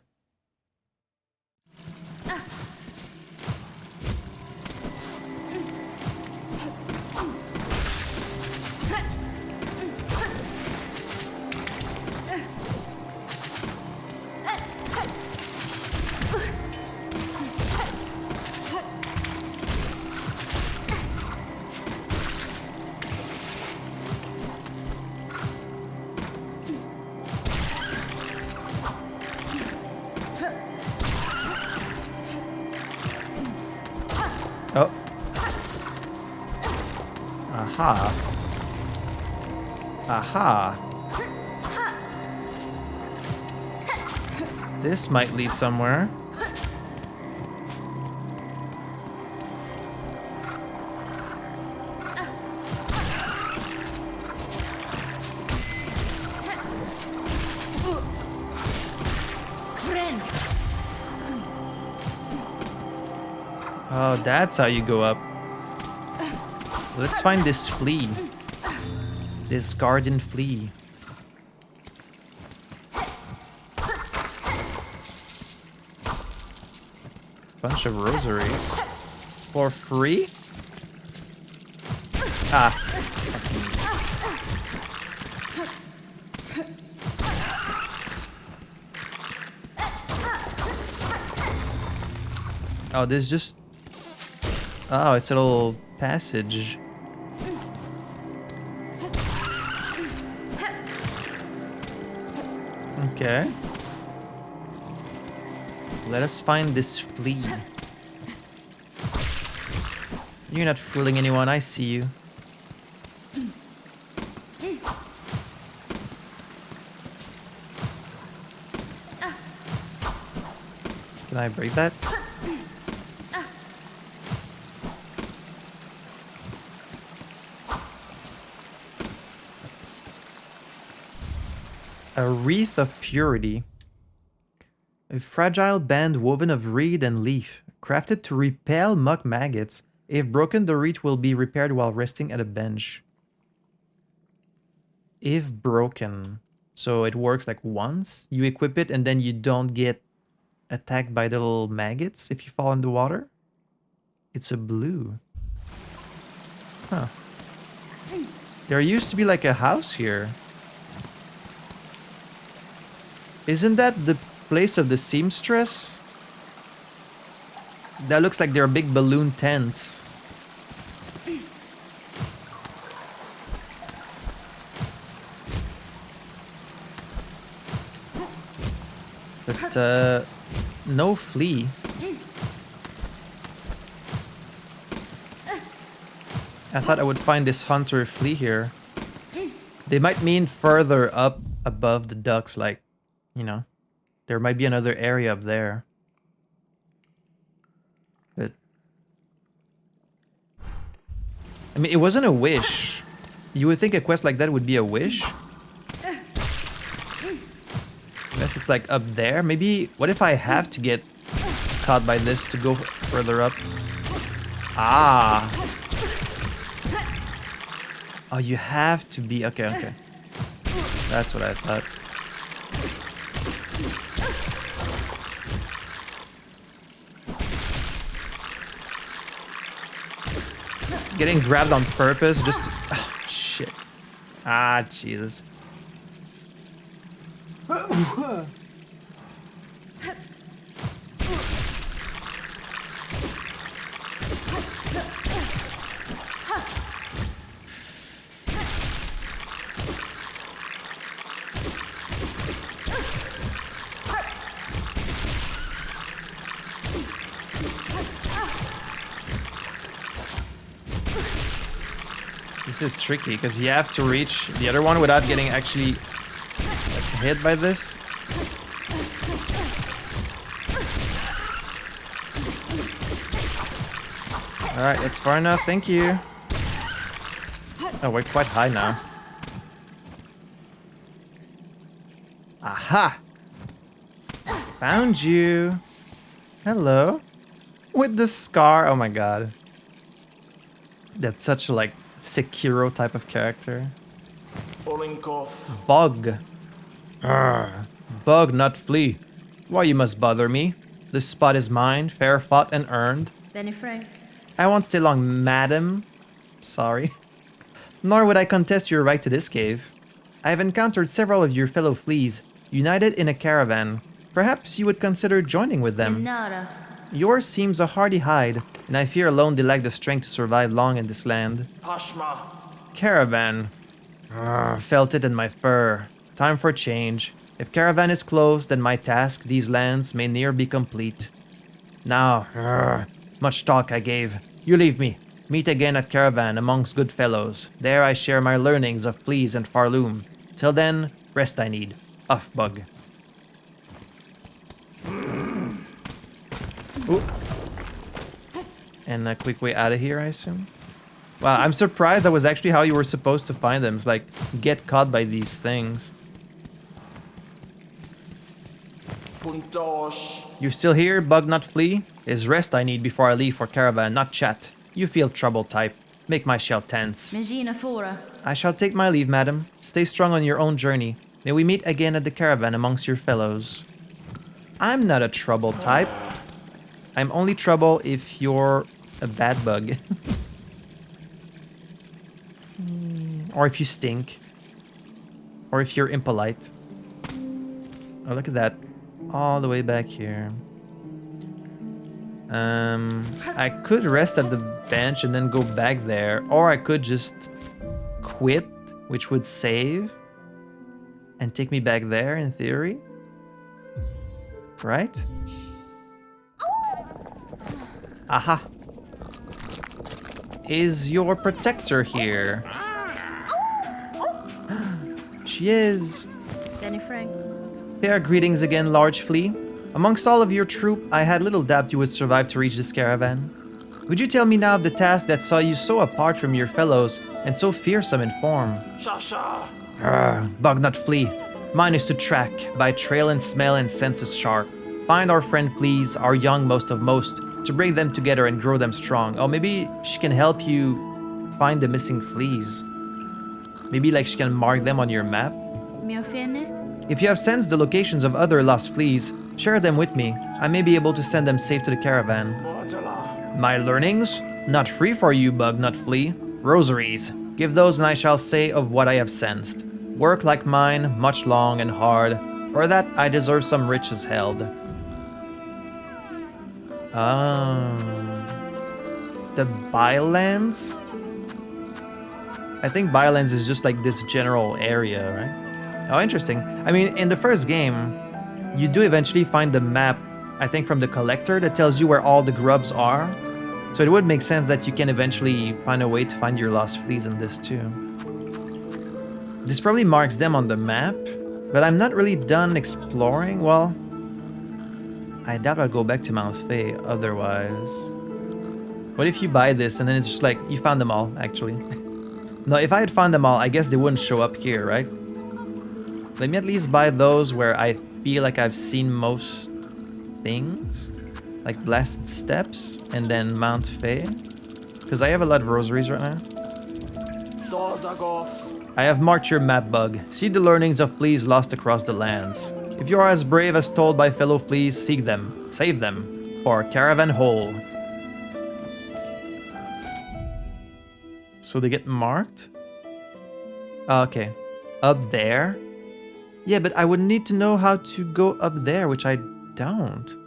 Oh. Aha. Aha. This might lead somewhere. Oh, that's how you go up. Let's find this flea. This garden flea. Bunch of rosaries. For free? Ah. Oh, this just... Oh, it's a little passage. Okay. Let us find this flea. You're not fooling anyone, I see you. Can I break that? A wreath of purity. A fragile band woven of reed and leaf, crafted to repel muck maggots. If broken, the wreath will be repaired while resting at a bench. If broken. So it works like once. You equip it and then you don't get attacked by the little maggots if you fall in the water. It's a blue. Huh. There used to be like a house here. Isn't that the place of the seamstress? That looks like they're big balloon tents. But no flea. I thought I would find this hunter flea here. They might mean further up above the ducks, like, you know, there might be another area up there. But I mean, it wasn't a wish. You would think a quest like that would be a wish. Unless it's like up there. Maybe, what if I have to get caught by this to go further up? Ah. Oh, you have to be... Okay, okay. That's what I thought. Getting grabbed on purpose just... Oh, shit. Ah, Jesus. This is tricky because you have to reach the other one without getting actually hit by this. Alright, that's far enough, thank you. Oh, we're quite high now. Aha! Found you! Hello? With the scar, oh my god. That's such a, like, Sekiro type of character. Bug. Arrgh. Bug, not flea. Why you must bother me? This spot is mine, fair fought and earned. Benny Frank. I won't stay long, madam. Sorry. Nor would I contest your right to this cave. I have encountered several of your fellow fleas, united in a caravan. Perhaps you would consider joining with them. Nada. Yours seems a hardy hide, and I fear alone they lack the strength to survive long in this land. Pashma. Caravan. Felt it in my fur. Time for change. If caravan is closed, then my task, these lands, may near be complete. Now, much talk I gave. You leave me. Meet again at caravan amongst good fellows. There I share my learnings of fleas and farloom. Till then, rest I need. Off, bug. Ooh. And a quick way out of here, I assume. Wow, I'm surprised that was actually how you were supposed to find them. It's like, get caught by these things. Puntosh. You still here, bug not flea? Is rest I need before I leave for caravan, not chat. You feel trouble type. Make my shell tense. Megina Fora. I shall take my leave, madam. Stay strong on your own journey. May we meet again at the caravan amongst your fellows. I'm not a trouble type. I'm only trouble if you're a bad bug. Or if you stink. Or if you're impolite. Oh, look at that. All the way back here. I could rest at the bench and then go back there. Or I could just quit, which would save. And take me back there, in theory. Right? Aha. Is your protector here? She is. Benny Frank. Fair greetings again, large flea. Amongst all of your troop, I had little doubt you would survive to reach this caravan. Would you tell me now of the task that saw you so apart from your fellows and so fearsome in form? Shasha. Bug not flea. Mine is to track, by trail and smell and senses sharp. Find our friend fleas, our young most of most, to bring them together and grow them strong. Oh, maybe she can help you find the missing fleas. Maybe like she can mark them on your map. Miofene. If you have sensed the locations of other lost fleas, share them with me. I may be able to send them safe to the caravan. Mortala. My learnings? Not free for you, bug not flea. Rosaries. Give those and I shall say of what I have sensed. Work like mine, much long and hard. For that I deserve some riches held. The Bylands? I think Bylands is just like this general area, right? Oh, interesting. I mean, in the first game, you do eventually find the map, I think from the collector, that tells you where all the grubs are. So it would make sense that you can eventually find a way to find your lost fleas in this too. This probably marks them on the map, but I'm not really done exploring. Well, I doubt I'll go back to Mount Fae otherwise. What if you buy this and then it's just like, you found them all, actually? No, if I had found them all, I guess they wouldn't show up here, right? Let me at least buy those where I feel like I've seen most things. Like Blasted Steps and then Mount Fae. Because I have a lot of rosaries right now. I have marked your map, Bug. See the learnings of fleas lost across the lands. If you are as brave as told by fellow fleas, seek them, save them, for caravan whole. So they get marked? Okay. Up there? Yeah, but I would need to know how to go up there, which I don't.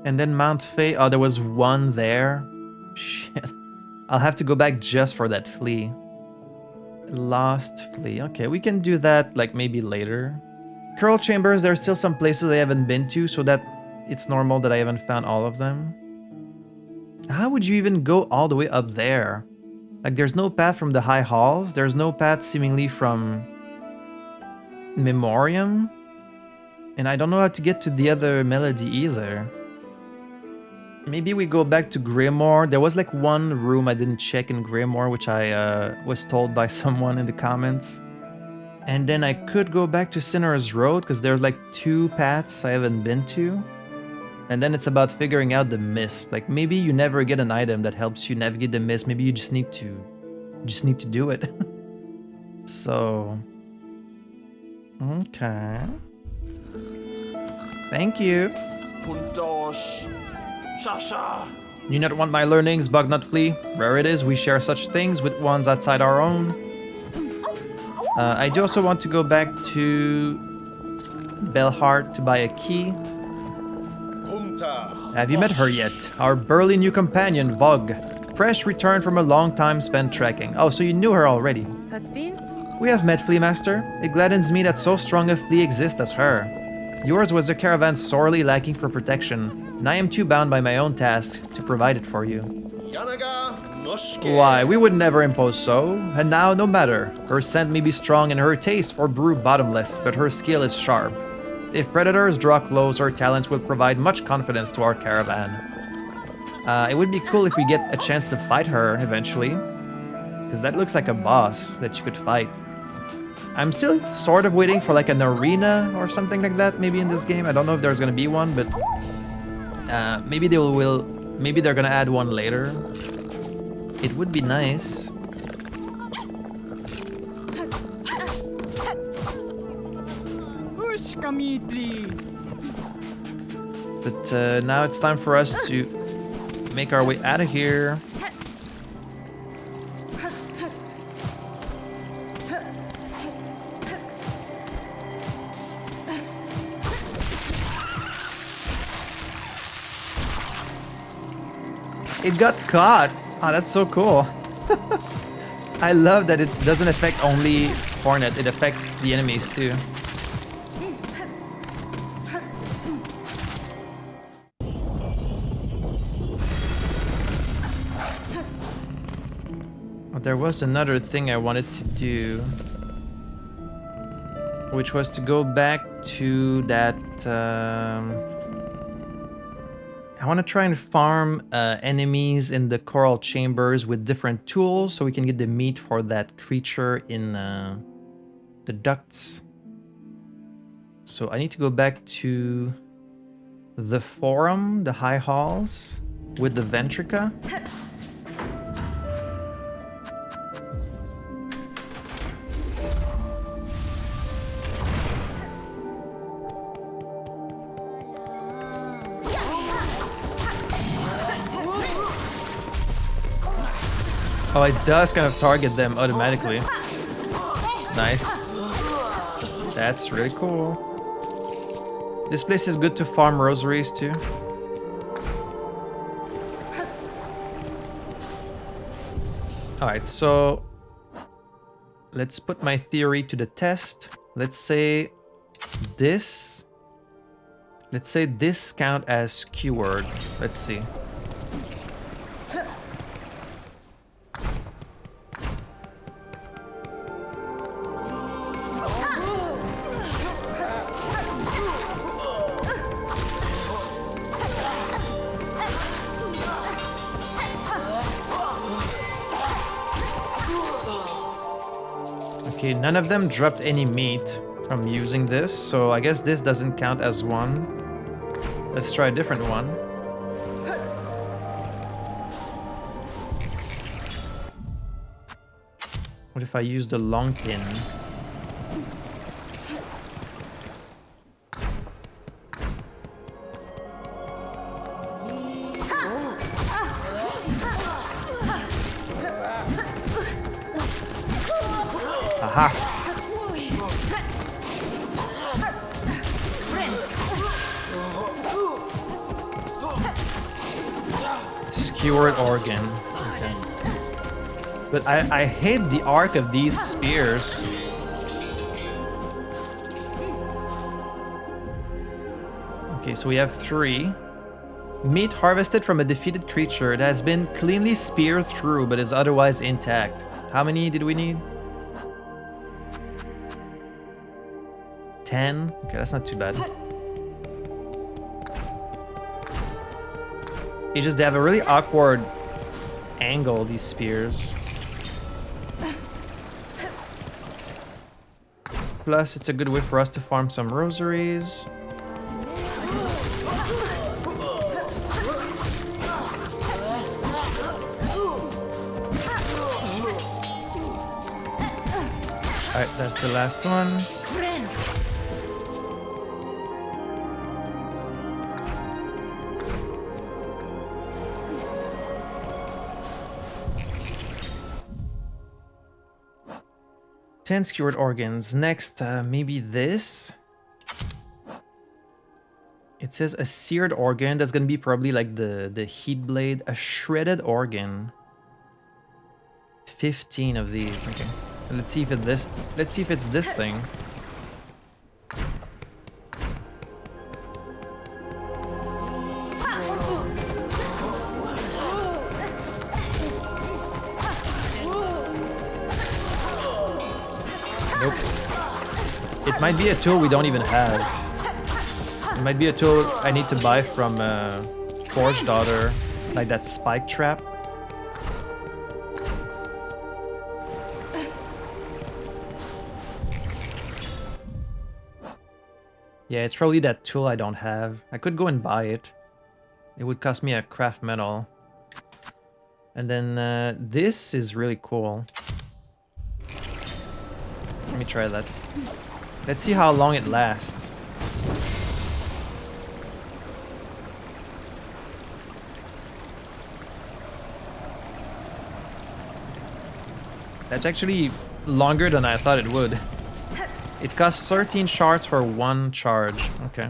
And then Mount Fae. Oh, there was one there. Shit. I'll have to go back just for that flea. Lost flea. Okay, we can do that like maybe later. Coral Chambers, there are still some places I haven't been to, so that it's normal that I haven't found all of them. How would you even go all the way up there? Like, there's no path from the high halls. There's no path seemingly from Memoriam. And I don't know how to get to the other melody either. Maybe we go back to Grimoire. There was like one room I didn't check in Grimoire, which I was told by someone in the comments. And then I could go back to Sinner's Road, because there's like 2 paths I haven't been to. And then it's about figuring out the mist. Like, maybe you never get an item that helps you navigate the mist. Maybe you just need to do it. So, okay. Thank you. You not want my learnings, Bug Not Flea? Rare it is we share such things with ones outside our own. I do also want to go back to Belhart to buy a key. Have you met her yet? Our burly new companion, Vog. Fresh returned from a long time spent trekking. Oh, so you knew her already. Has been? We have met, Flea Master. It gladdens me that so strong a flea exists as her. Yours was a caravan sorely lacking for protection, and I am too bound by my own tasks to provide it for you. Why, we would never impose so, and now no matter. Her scent may be strong and her taste for brew bottomless, but her skill is sharp. If predators draw close, her talents will provide much confidence to our caravan. It would be cool if we get a chance to fight her eventually, because that looks like a boss that you could fight. I'm still sort of waiting for like an arena or something like that maybe in this game. I don't know if there's gonna be one, but maybe maybe they're gonna add one later. It would be nice. But now it's time for us to make our way out of here. It got caught. Oh, that's so cool. I love that it doesn't affect only Hornet, it affects the enemies too. Oh, there was another thing I wanted to do, which was to go back to that... I want to try and farm enemies in the coral chambers with different tools so we can get the meat for that creature in the ducts. So I need to go back to the forum, the high halls, with the Ventrica. Oh, it does kind of target them automatically. Nice. That's really cool. This place is good to farm rosaries too. Alright, so let's put my theory to the test. Let's say this Let's say this count as skewered. Let's see. Okay, none of them dropped any meat from using this, so I guess this doesn't count as one. Let's try a different one. What if I use the long pin? Aha! Skewered organ. Okay. But I hate the arc of these spears. Okay, so we have 3. Meat harvested from a defeated creature that has been cleanly speared through but is otherwise intact. How many did we need? 10? Okay, that's not too bad. It's just they have a really awkward angle, these spears. Plus, it's a good way for us to farm some rosaries. Alright, that's the last one. 10 skewered organs. Next, maybe this. It says a seared organ. That's gonna be probably like the heat blade. A shredded organ. 15 of these. Okay. Let's see if it's this. Let's see if it's this thing. Nope. It might be a tool we don't even have. It might be a tool I need to buy from Forge Daughter, like that spike trap. Yeah, it's probably that tool I don't have. I could go and buy it. It would cost me a craft metal. And then this is really cool. Let me try that. Let's see how long it lasts. That's actually longer than I thought it would. It costs 13 shards for 1 charge. Okay.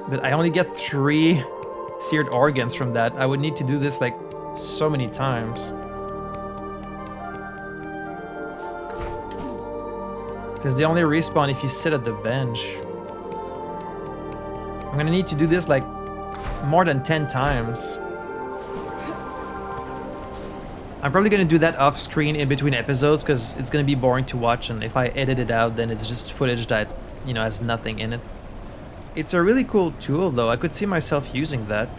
But I only get 3 seared organs from that. I would need to do this like so many times. Because they only respawn if you sit at the bench. I'm gonna need to do this like more than 10 times. I'm probably gonna do that off screen in between episodes because it's gonna be boring to watch, and if I edit it out then it's just footage that, you know, has nothing in it. It's a really cool tool though. I could see myself using that.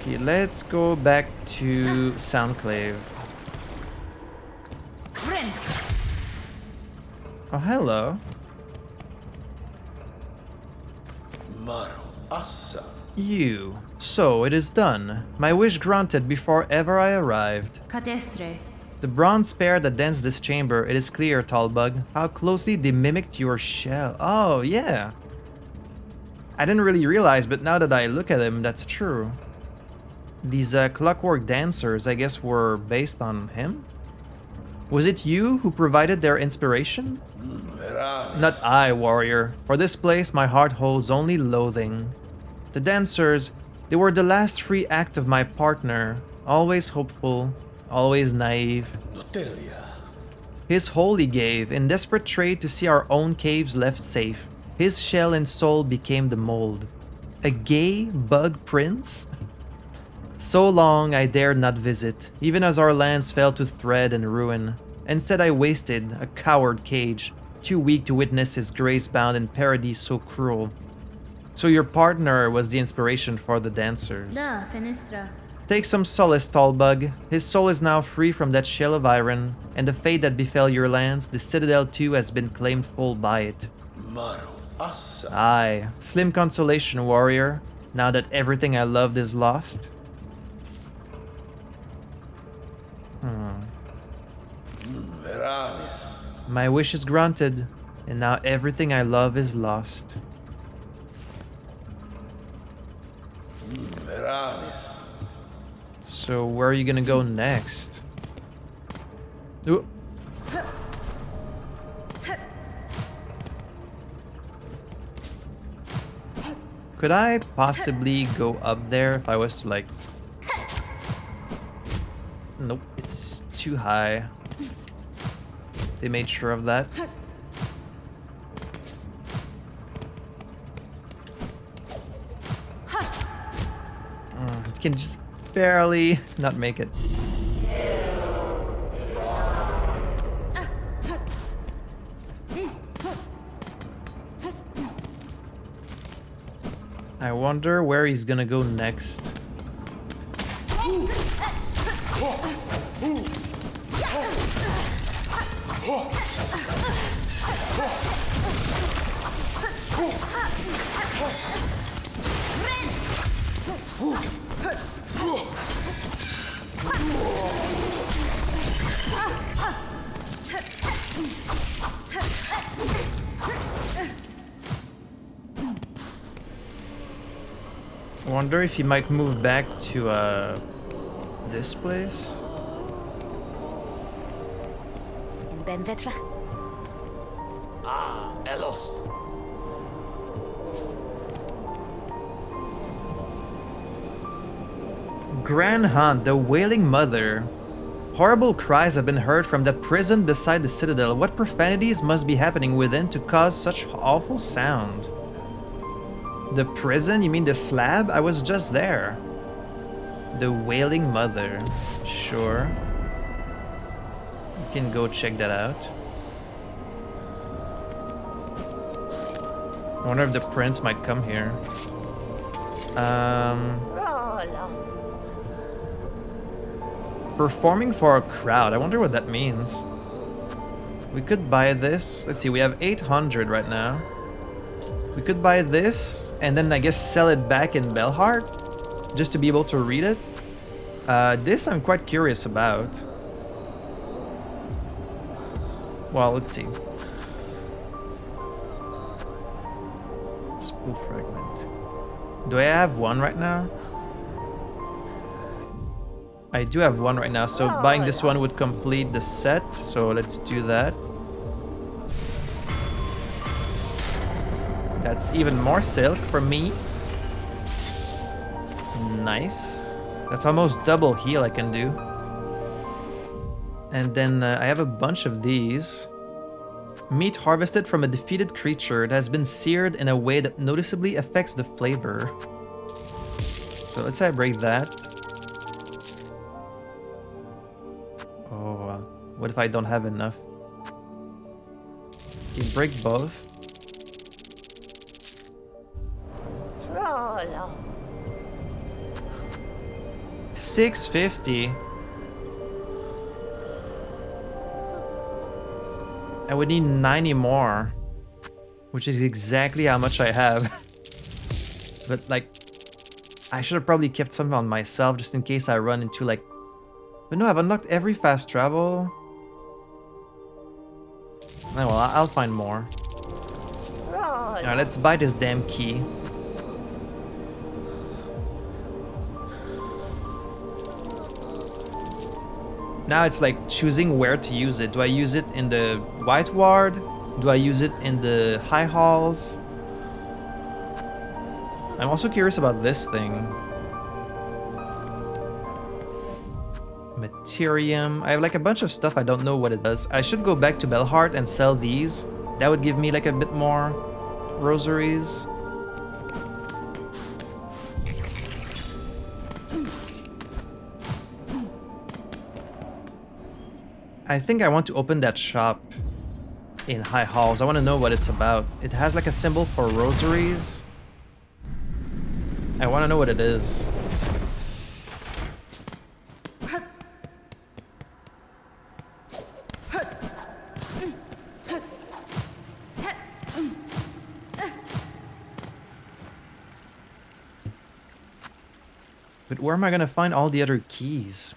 Okay, let's go back to Soundclave. Oh, hello. You. So, it is done. My wish granted before ever I arrived. Cadestre. The bronze spear that dents this chamber, it is clear, Tallbug, how closely they mimicked your shell. Oh, yeah. I didn't really realize, but now that I look at him, that's true. These clockwork dancers, I guess, were based on him? Was it you who provided their inspiration? Not I, warrior. For this place, my heart holds only loathing. The dancers, they were the last free act of my partner, always hopeful, always naive. His whole he gave, in desperate trade to see our own caves left safe. His shell and soul became the mold. A gay bug prince? So long I dared not visit, even as our lands fell to thread and ruin. Instead I wasted, a coward cage, too weak to witness his grace-bound in paradise so cruel. So your partner was the inspiration for the dancers. Da, Finistra. Take some solace, tall bug. His soul is now free from that shell of iron, and the fate that befell your lands, the citadel too has been claimed full by it. Aye, slim consolation, warrior, now that everything I loved is lost. My wish is granted, and now everything I love is lost. So where are you gonna go next? Ooh. Could I possibly go up there if I was to like... Nope, it's too high. They made sure of that. It can just barely not make it. I wonder where he's gonna go next. I wonder if he might move back to this place. In Ben Vetra. Ah, Elos. Grand Hunt, the Wailing Mother. Horrible cries have been heard from the prison beside the citadel. What profanities must be happening within to cause such awful sound? The prison? You mean the slab? I was just there. The Wailing Mother. Sure. You can go check that out. I wonder if the prince might come here. Performing for a crowd. I wonder what that means. We could buy this. Let's see, we have 800 right now. We could buy this and then I guess sell it back in Belhart just to be able to read it. This I'm quite curious about. Well, let's see. Spool fragment. Do I have one right now? I do have one right now, so buying this one would complete the set, so let's do that. That's even more silk for me. Nice. That's almost double heal I can do. And then I have a bunch of these. Meat harvested from a defeated creature. It has been seared in a way that noticeably affects the flavor. So let's say I break that. Oh, what if I don't have enough? Okay, break both. $650. I would need 90 more, which is exactly how much I have. But like, I should have probably kept some on myself just in case I run into like... But no, I've unlocked every fast travel. Oh well, I'll find more. Alright, let's buy this damn key. Now it's like choosing where to use it. Do I use it in the White Ward? Do I use it in the high halls? I'm also curious about this thing. Materium. I have like a bunch of stuff I don't know what it does. I should go back to Belhart and sell these. That would give me like a bit more rosaries. I think I want to open that shop in High Halls. I want to know what it's about. It has like a symbol for rosaries. I want to know what it is. But where am I going to find all the other keys?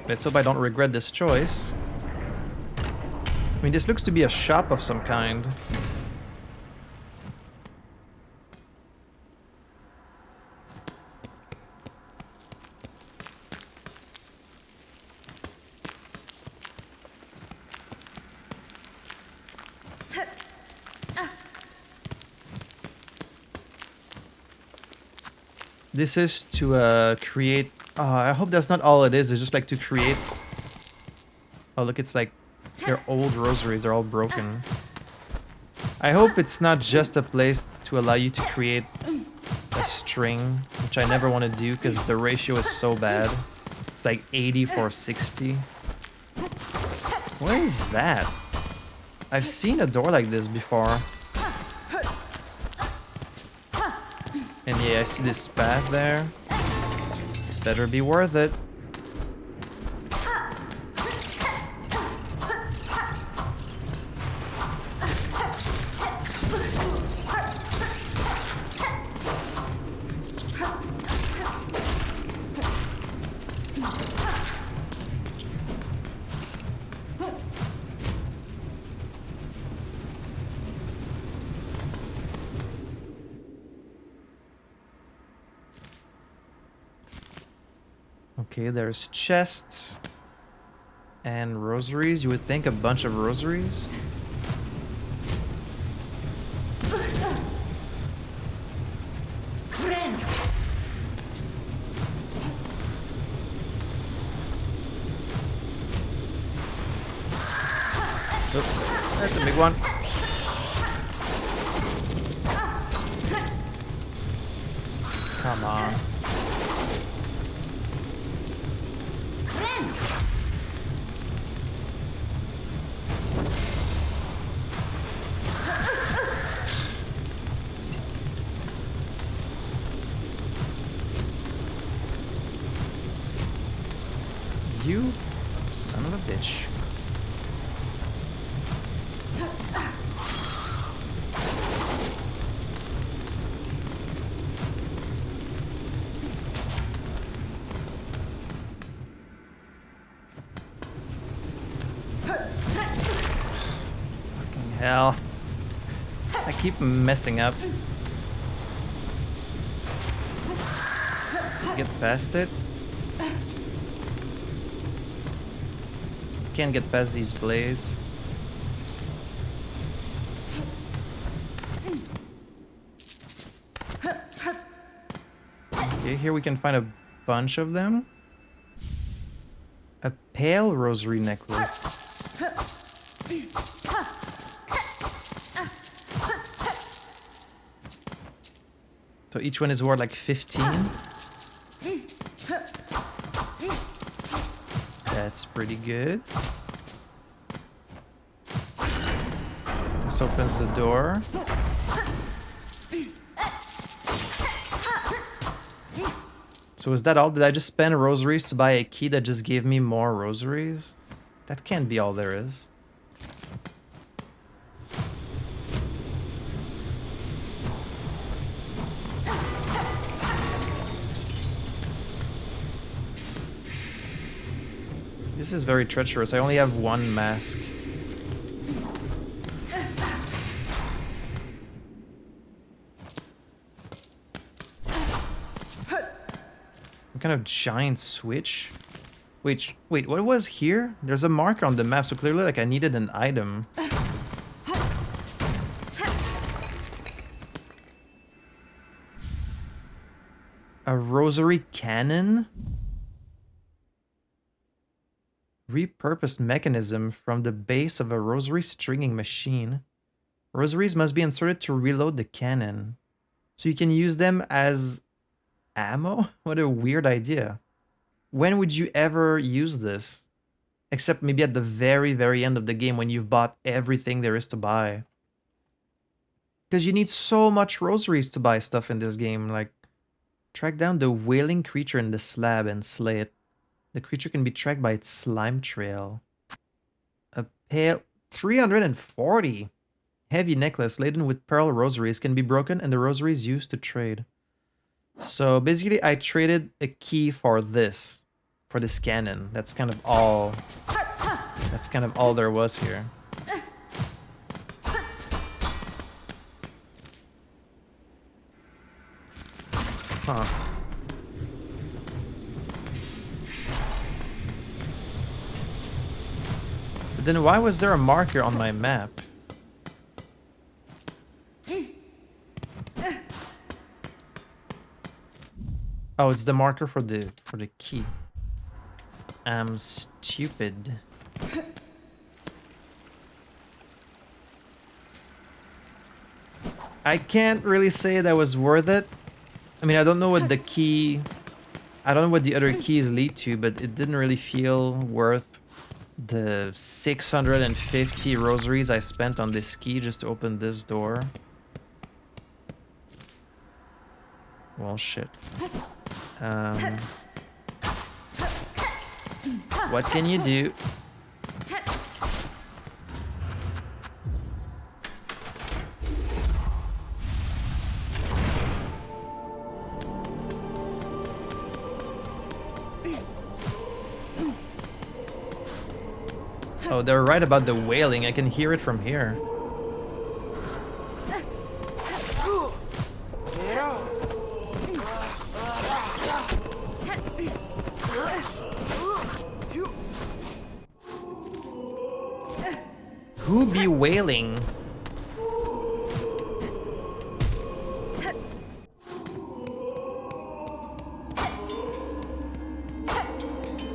Let's hope I don't regret this choice. I mean, this looks to be a shop of some kind. This is to create... I hope that's not all it is. It's just like to create... Oh, look, it's like they're old rosaries. They're all broken. I hope it's not just a place to allow you to create a string, which I never want to do because the ratio is so bad. It's like 80 for 60. What is that? I've seen a door like this before. And yeah, I see this path there. This better be worth it. Okay, there's chests and rosaries. You would think a bunch of rosaries. Oh, that's a big one. Come on. You son of a bitch. Fucking hell. I keep messing up. Get past it. Can't get past these blades. Okay, here we can find a bunch of them. A pale rosary necklace. So each one is worth like 15. That's pretty good. This opens the door. So is that all? Did I just spend rosaries to buy a key that just gave me more rosaries? That can't be all there is. This is very treacherous. I only have one mask. What kind of giant switch? Wait, what was here? There's a marker on the map, so clearly like I needed an item. A rosary cannon? Repurposed mechanism from the base of a rosary stringing machine. Rosaries must be inserted to reload the cannon. So you can use them as ammo? What a weird idea. When would you ever use this? Except maybe at the very, very end of the game when you've bought everything there is to buy. Because you need so much rosaries to buy stuff in this game. Like, track down the wailing creature in the slab and slay it. The creature can be tracked by its slime trail. A pale 340. Heavy necklace laden with pearl rosaries can be broken and the rosaries used to trade. So basically I traded a key for this. For this cannon. That's kind of all there was here. Huh. But then why was there a marker on my map? Oh, it's the marker for the key. I'm stupid. I can't really say that was worth it. I mean, I don't know what the key... I don't know what the other keys lead to, but it didn't really feel worth the 650 rosaries I spent on this key just to open this door. Well, shit. What can you do? Oh, they're right about the wailing. I can hear it from here. Who be wailing?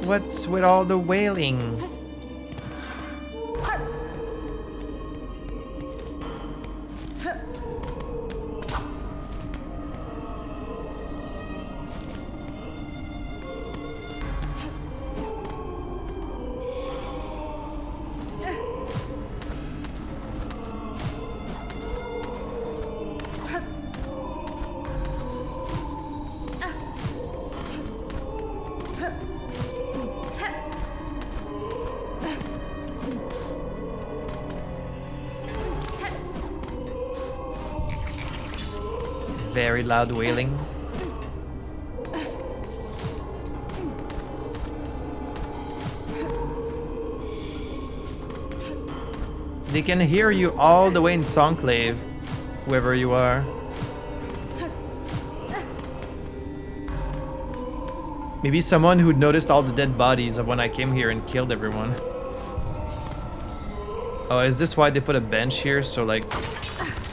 What's with all the wailing? Very loud wailing. They can hear you all the way in Songclave, wherever you are. Maybe someone who noticed all the dead bodies of when I came here and killed everyone. Oh, is this why they put a bench here so like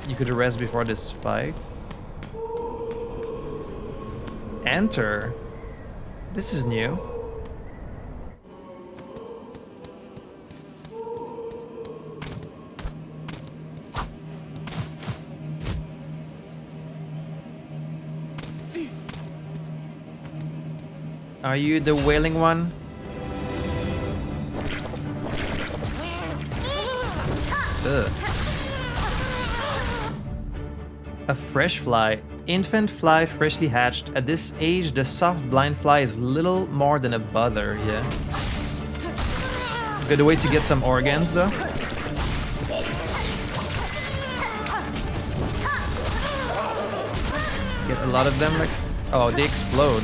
you could rest before this fight? Enter. This is new. Are you the wailing one? Ugh. A fresh fly. Infant fly freshly hatched. At this age, the soft blind fly is little more than a bother, yeah? Good way to get some organs, though. Get a lot of them, like... Oh, they explode.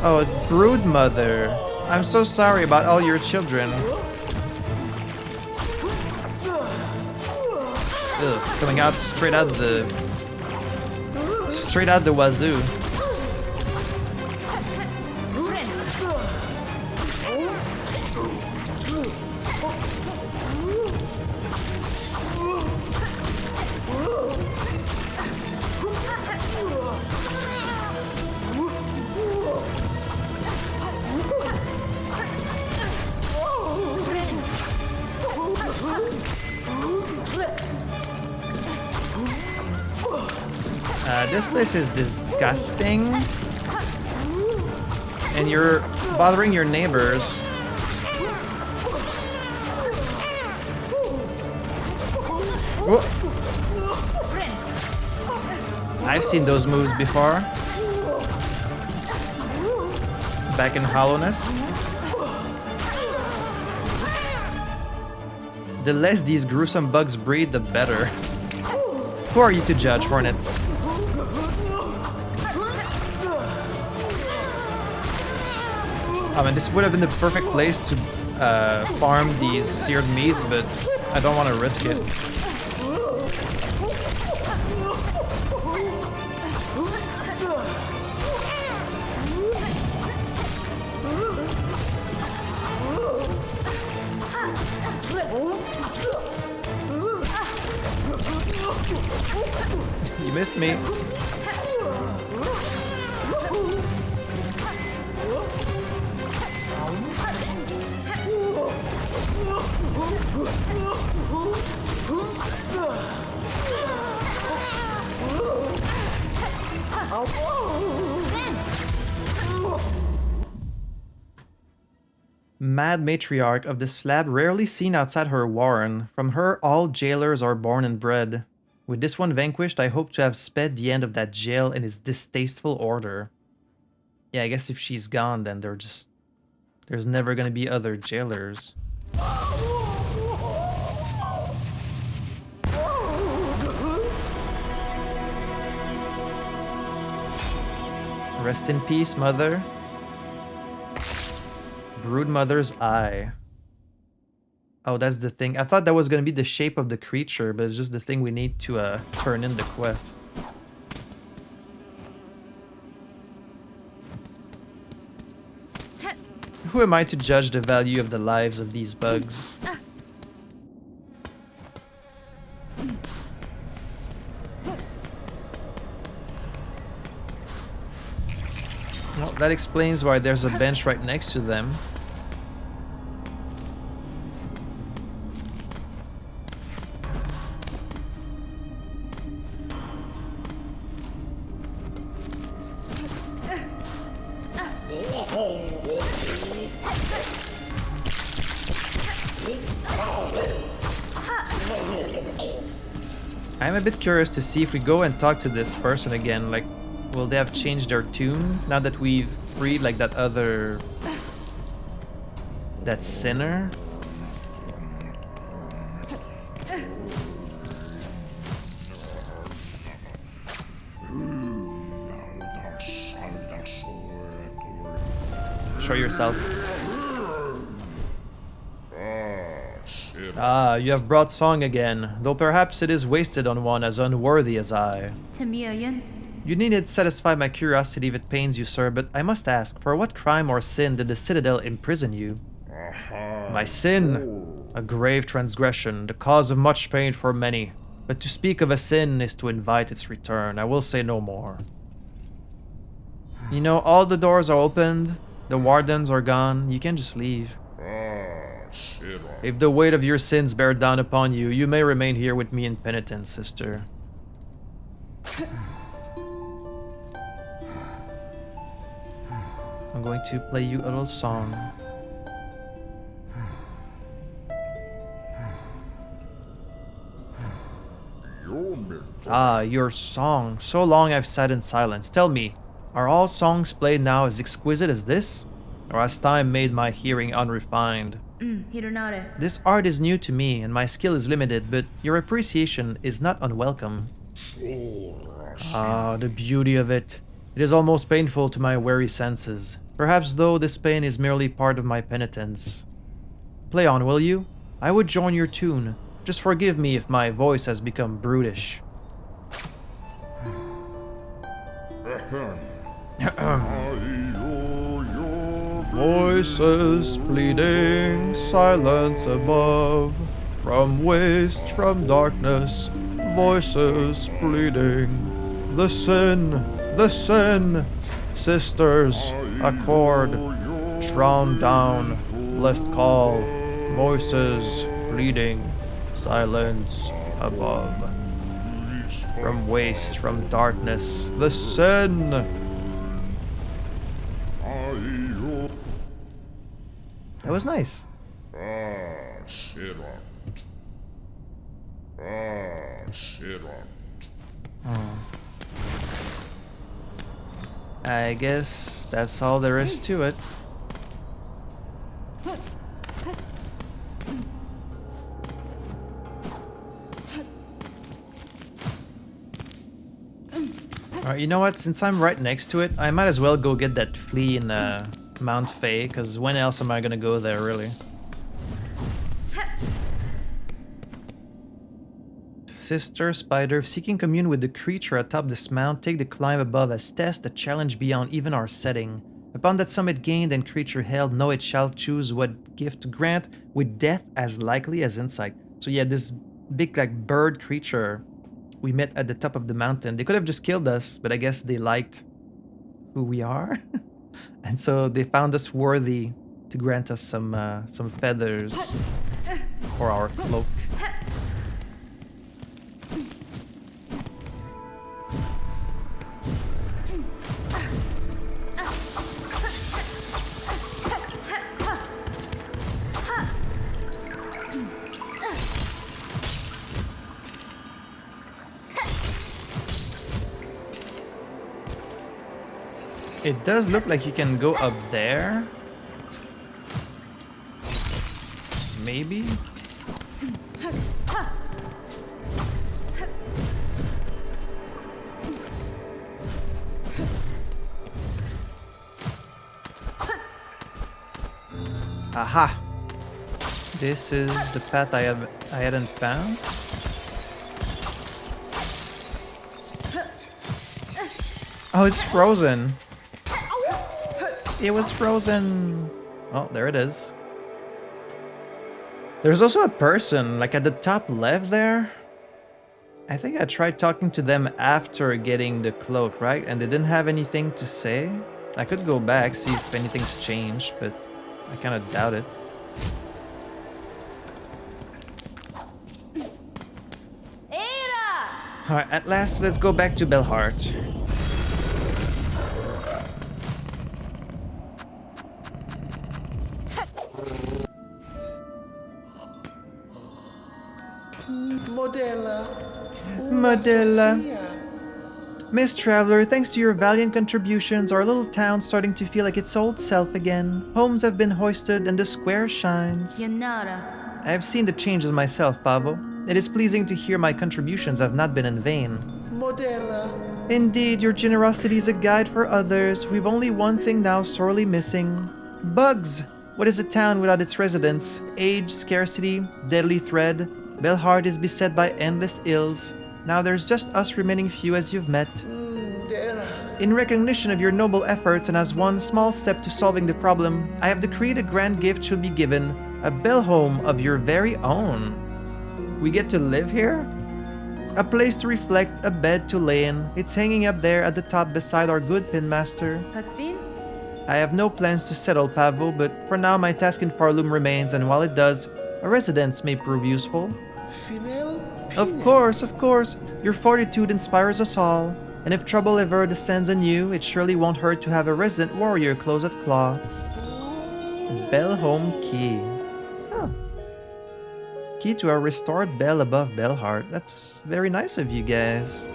Oh, brood mother. I'm so sorry about all your children. Ugh, coming out straight out the wazoo. This place is disgusting. And you're bothering your neighbors. Whoa. I've seen those moves before. Back in Hollow Nest. The less these gruesome bugs breed, the better. Who are you to judge, Hornet? I mean, this would have been the perfect place to farm these seared meats, but I don't want to risk it. You missed me. Mad matriarch of the Slab, rarely seen outside her warren. From her, all jailers are born and bred. With this one vanquished, I hope to have sped the end of that jail and its distasteful order. Yeah, I guess if she's gone, then there's never gonna be other jailers. Rest in peace, mother. Brood mother's eye. Oh, that's the thing. I thought that was gonna be the shape of the creature, but it's just the thing we need to turn in the quest. Who am I to judge the value of the lives of these bugs? Well, that explains why there's a bench right next to them. I'm a bit curious to see if we go and talk to this person again, like, will they have changed their tune now that we've freed, like, that other... that sinner? Show yourself. Ah, you have brought song again, though perhaps it is wasted on one as unworthy as I. You needn't satisfy my curiosity if it pains you, sir, but I must ask, for what crime or sin did the Citadel imprison you? My sin? A grave transgression, the cause of much pain for many. But to speak of a sin is to invite its return. I will say no more. You know, all the doors are opened, the wardens are gone, you can just leave. If the weight of your sins bear down upon you, you may remain here with me in penitence, sister. I'm going to play you a little song. Ah, your song. So long I've sat in silence. Tell me, are all songs played now as exquisite as this? Or has time made my hearing unrefined? This art is new to me, and my skill is limited, but your appreciation is not unwelcome. Ah, the beauty of it. It is almost painful to my weary senses. Perhaps, though, this pain is merely part of my penitence. Play on, will you? I would join your tune. Just forgive me if my voice has become brutish. Voices pleading, silence above. From waste, from darkness, voices pleading. The sin, sisters, accord, drown down, lest call, voices pleading, silence above. From waste, from darkness, the sin. That was nice. I guess that's all there is to it. Alright, you know what? Since I'm right next to it, I might as well go get that flea in Mount Fae, because when else am I gonna go there, really? Sister Spider, seeking commune with the creature atop this mount, take the climb above as test, a challenge beyond even our setting. Upon that summit gained and creature held, know it shall choose what gift to grant, with death as likely as insight. So yeah, this big like bird creature we met at the top of the mountain, they could have just killed us, but I guess they liked who we are. And so they found us worthy to grant us some feathers for our cloak. It does look like you can go up there. Maybe? Aha! This is the path I hadn't found. Oh, it's frozen. It was frozen. Oh, there it is. There's also a person, like at the top left there. I think I tried talking to them after getting the cloak, right? And they didn't have anything to say. I could go back, see if anything's changed, but I kind of doubt it. Alright, at last, let's go back to Belhart. Modella. Miss Traveler, thanks to your valiant contributions, our little town's starting to feel like its old self again. Homes have been hoisted and the square shines. Yanara. I have seen the changes myself, Pavo. It is pleasing to hear my contributions have not been in vain. Modella. Indeed, your generosity is a guide for others. We've only one thing now sorely missing. Bugs! What is a town without its residents? Age, scarcity, deadly thread. Belhart is beset by endless ills. Now there's just us remaining few as you've met. In recognition of your noble efforts and as one small step to solving the problem, I have decreed a grand gift should be given, a bell home of your very own. We get to live here? A place to reflect, a bed to lay in. It's hanging up there at the top beside our good pinmaster. Hasvin? I have no plans to settle, Pavo, but for now my task in Farloom remains, and while it does, a residence may prove useful. Of course, your fortitude inspires us all, and if trouble ever descends on you, it surely won't hurt to have a resident warrior close at claw. Bellhome Key. Huh. Key to a restored bell above Belhart. That's very nice of you guys.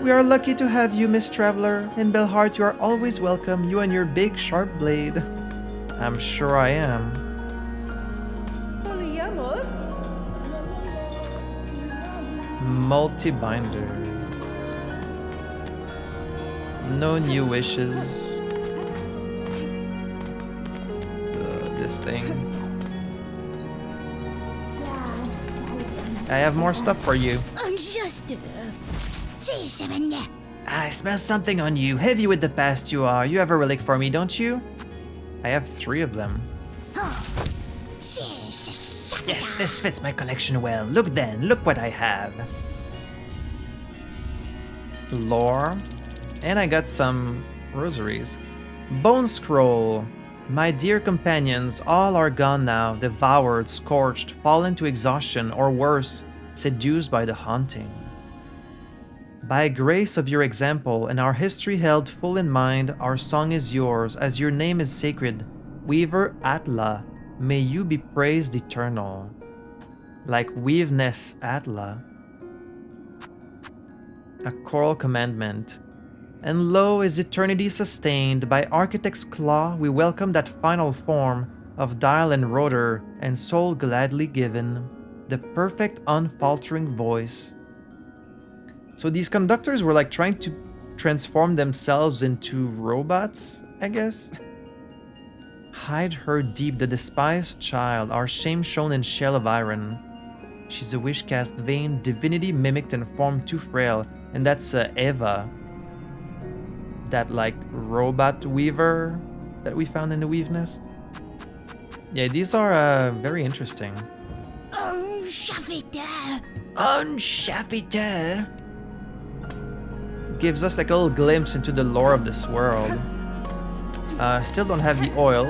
We are lucky to have you, Miss Traveler. In Belhart, you are always welcome, you and your big sharp blade. I'm sure I am. Multi-binder. No new wishes. this thing. I have more stuff for you. I smell something on you. Heavy with the past you are. You have a relic for me, don't you? I have 3 of them. Yes, this fits my collection well. Look then, look what I have. Lore. And I got some rosaries. Bone scroll. My dear companions, all are gone now, devoured, scorched, fallen to exhaustion, or worse, seduced by the haunting. By grace of your example and our history held full in mind, our song is yours, as your name is sacred. Weaver Atla, may you be praised eternal. Like Weaveness Atla. A choral commandment. And lo, is eternity sustained, by architect's claw we welcome that final form of dial and rotor and soul gladly given, the perfect unfaltering voice. So these conductors were like trying to transform themselves into robots, I guess? Hide her deep, the despised child, our shame shown in shell of iron. She's a wish cast vain, divinity mimicked and formed too frail, and that's Eva. That like robot weaver that we found in the weave nest. Yeah, these are very interesting. Unshaffiter gives us like a little glimpse into the lore of this world. Still don't have the oil.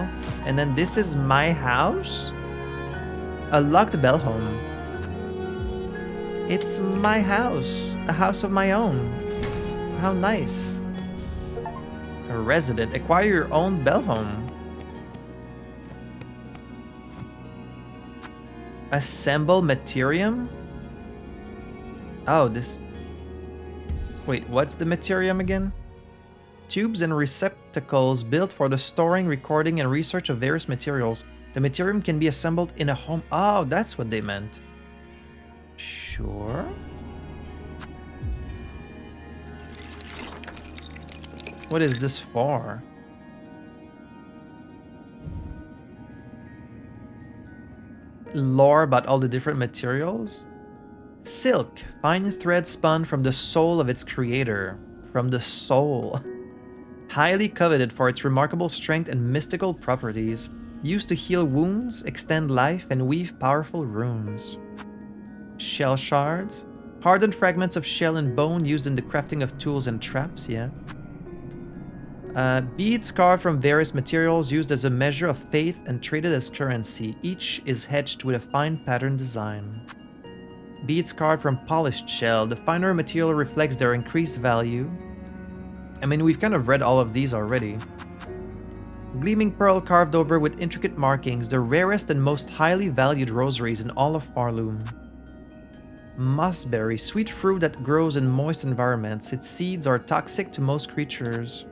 And then this is my house. A locked bell home. It's my house. A house of my own. How nice. A resident. Acquire your own bell home. Assemble materium? Oh, this... Wait, what's the materium again? Tubes and receptacles built for the storing, recording, and research of various materials. The materium can be assembled in a home. Oh, that's what they meant. Sure. What is this for? Lore about all the different materials? Silk, fine thread spun from the soul of its creator. From the soul. Highly coveted for its remarkable strength and mystical properties. Used to heal wounds, extend life, and weave powerful runes. Shell shards. Hardened fragments of shell and bone used in the crafting of tools and traps, yeah. Beads carved from various materials used as a measure of faith and traded as currency. Each is hedged with a fine pattern design. Beads carved from polished shell. The finer material reflects their increased value. I mean, we've kind of read all of these already. Gleaming pearl carved over with intricate markings, the rarest and most highly valued rosaries in all of Farloom. Mossberry, sweet fruit that grows in moist environments. Its seeds are toxic to most creatures.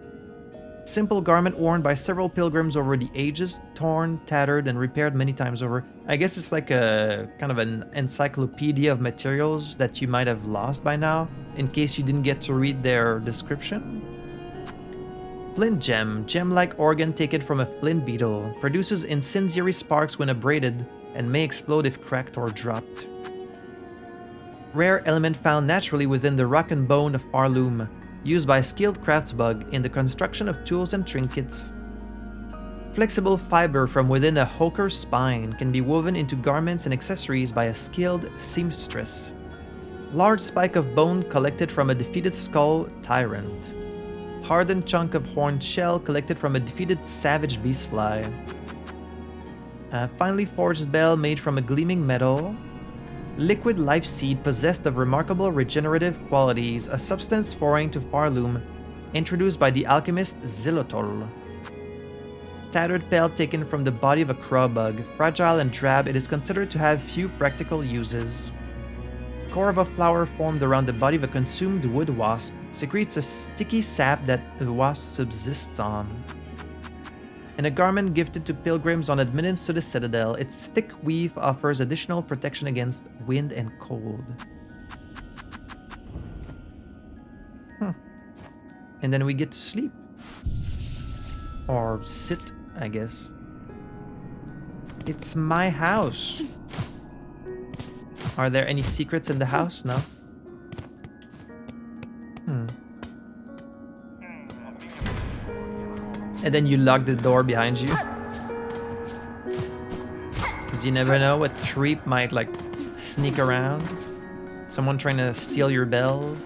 Simple garment worn by several pilgrims over the ages, torn, tattered, and repaired many times over. I guess it's like a kind of an encyclopedia of materials that you might have lost by now, in case you didn't get to read their description. Flint gem, gem-like organ taken from a flint beetle, produces incendiary sparks when abraded and may explode if cracked or dropped. Rare element found naturally within the rock and bone of Farloom, used by a skilled craftsbug in the construction of tools and trinkets. Flexible fiber from within a hoker's spine can be woven into garments and accessories by a skilled seamstress. Large spike of bone collected from a defeated skull tyrant. Hardened chunk of horned shell collected from a defeated savage beastfly. A finely forged bell made from a gleaming metal. Liquid life seed possessed of remarkable regenerative qualities, a substance foreign to Farloom, introduced by the alchemist Xilotl. Tattered pelt taken from the body of a crowbug, fragile and drab, it is considered to have few practical uses. Core of a flower formed around the body of a consumed wood wasp, secretes a sticky sap that the wasp subsists on. In a garment gifted to pilgrims on admittance to the citadel, its thick weave offers additional protection against wind and cold. And then we get to sleep. Or sit, I guess. It's my house. Are there any secrets in the house? No. And then you lock the door behind you. Because you never know what creep might like sneak around. Someone trying to steal your bells.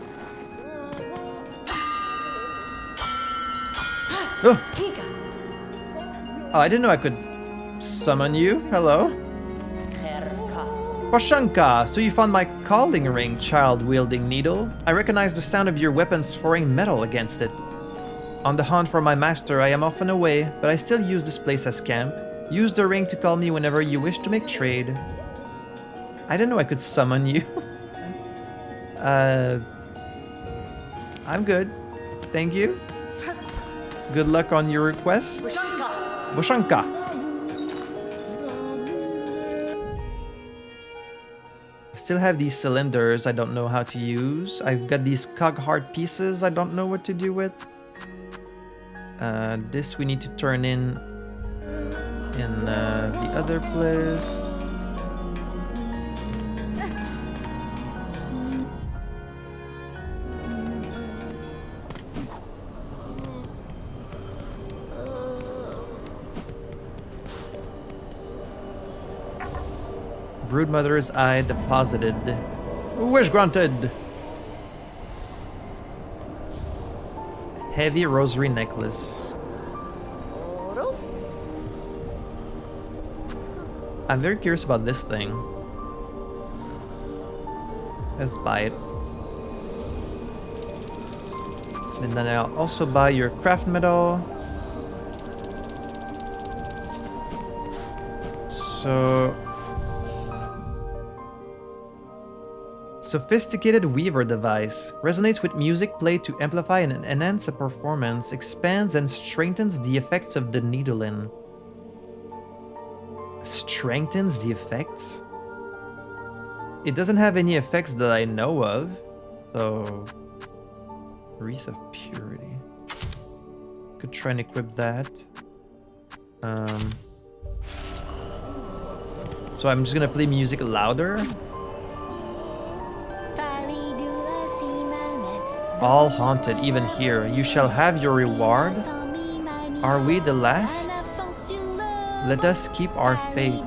Oh! Oh, I didn't know I could summon you. Hello. Poshanka, so you found my calling ring, child-wielding needle. I recognize the sound of your weapons throwing metal against it. On the hunt for my master, I am often away, but I still use this place as camp. Use the ring to call me whenever you wish to make trade. I didn't know I could summon you. I'm good. Thank you. Good luck on your request. Poshanka. I still have these cylinders I don't know how to use. I've got these cog heart pieces I don't know what to do with. This we need to turn in the other place. Broodmother's eye deposited. Wish granted. Heavy rosary necklace. I'm very curious about this thing. Let's buy it. And then I'll also buy your craft medal. So... Sophisticated weaver device. Resonates with music played to amplify and enhance a performance. Expands and strengthens the effects of the needling. Strengthens the effects? It doesn't have any effects that I know of. So... Wreath of Purity. Could try and equip that. So I'm just gonna play music louder. All haunted, even here. You shall have your reward. Are we the last? Let us keep our faith.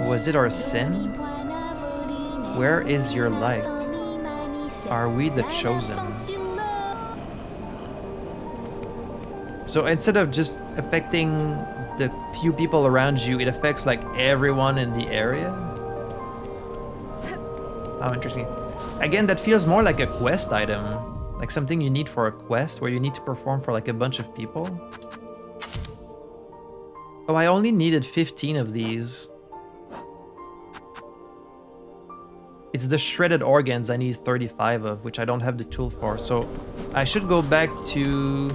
Was it our sin? Where is your light? Are we the chosen? So instead of just affecting the few people around you, it affects like everyone in the area? How interesting. Again, that feels more like a quest item. Like something you need for a quest where you need to perform for like a bunch of people. Oh, I only needed 15 of these. It's the shredded organs I need 35 of, which I don't have the tool for. So I should go back to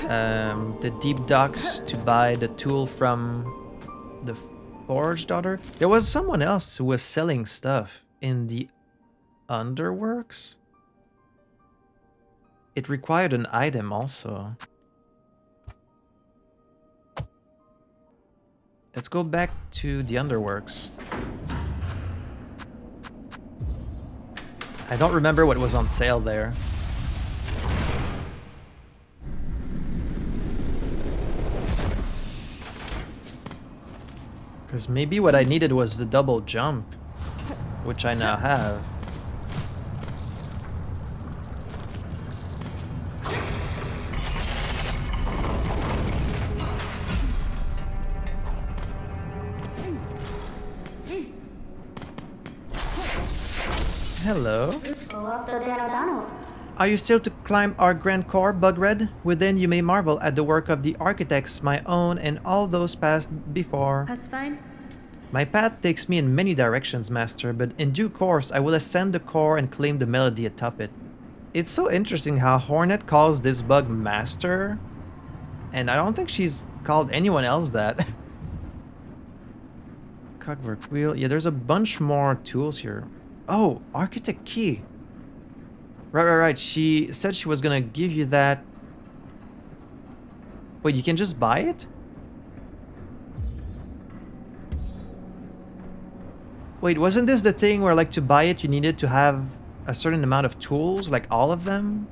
the deep docks to buy the tool from the Forge Daughter. There was someone else who was selling stuff in the Underworks. It required an item also. Let's go back to the Underworks. I don't remember what was on sale there. Because maybe what I needed was the double jump, which I now have. Hello. Are you still to climb our grand core, Bugred? Within you may marvel at the work of the architects, my own and all those passed before. That's fine. My path takes me in many directions, Master, but in due course I will ascend the core and claim the melody atop it. It's so interesting how Hornet calls this bug Master, and I don't think she's called anyone else that. Cogwork wheel. Yeah, there's a bunch more tools here. Oh, Architect Key. Right. She said she was gonna give you that. Wait, you can just buy it? Wait, wasn't this the thing where, like, to buy it, you needed to have a certain amount of tools? Like, all of them?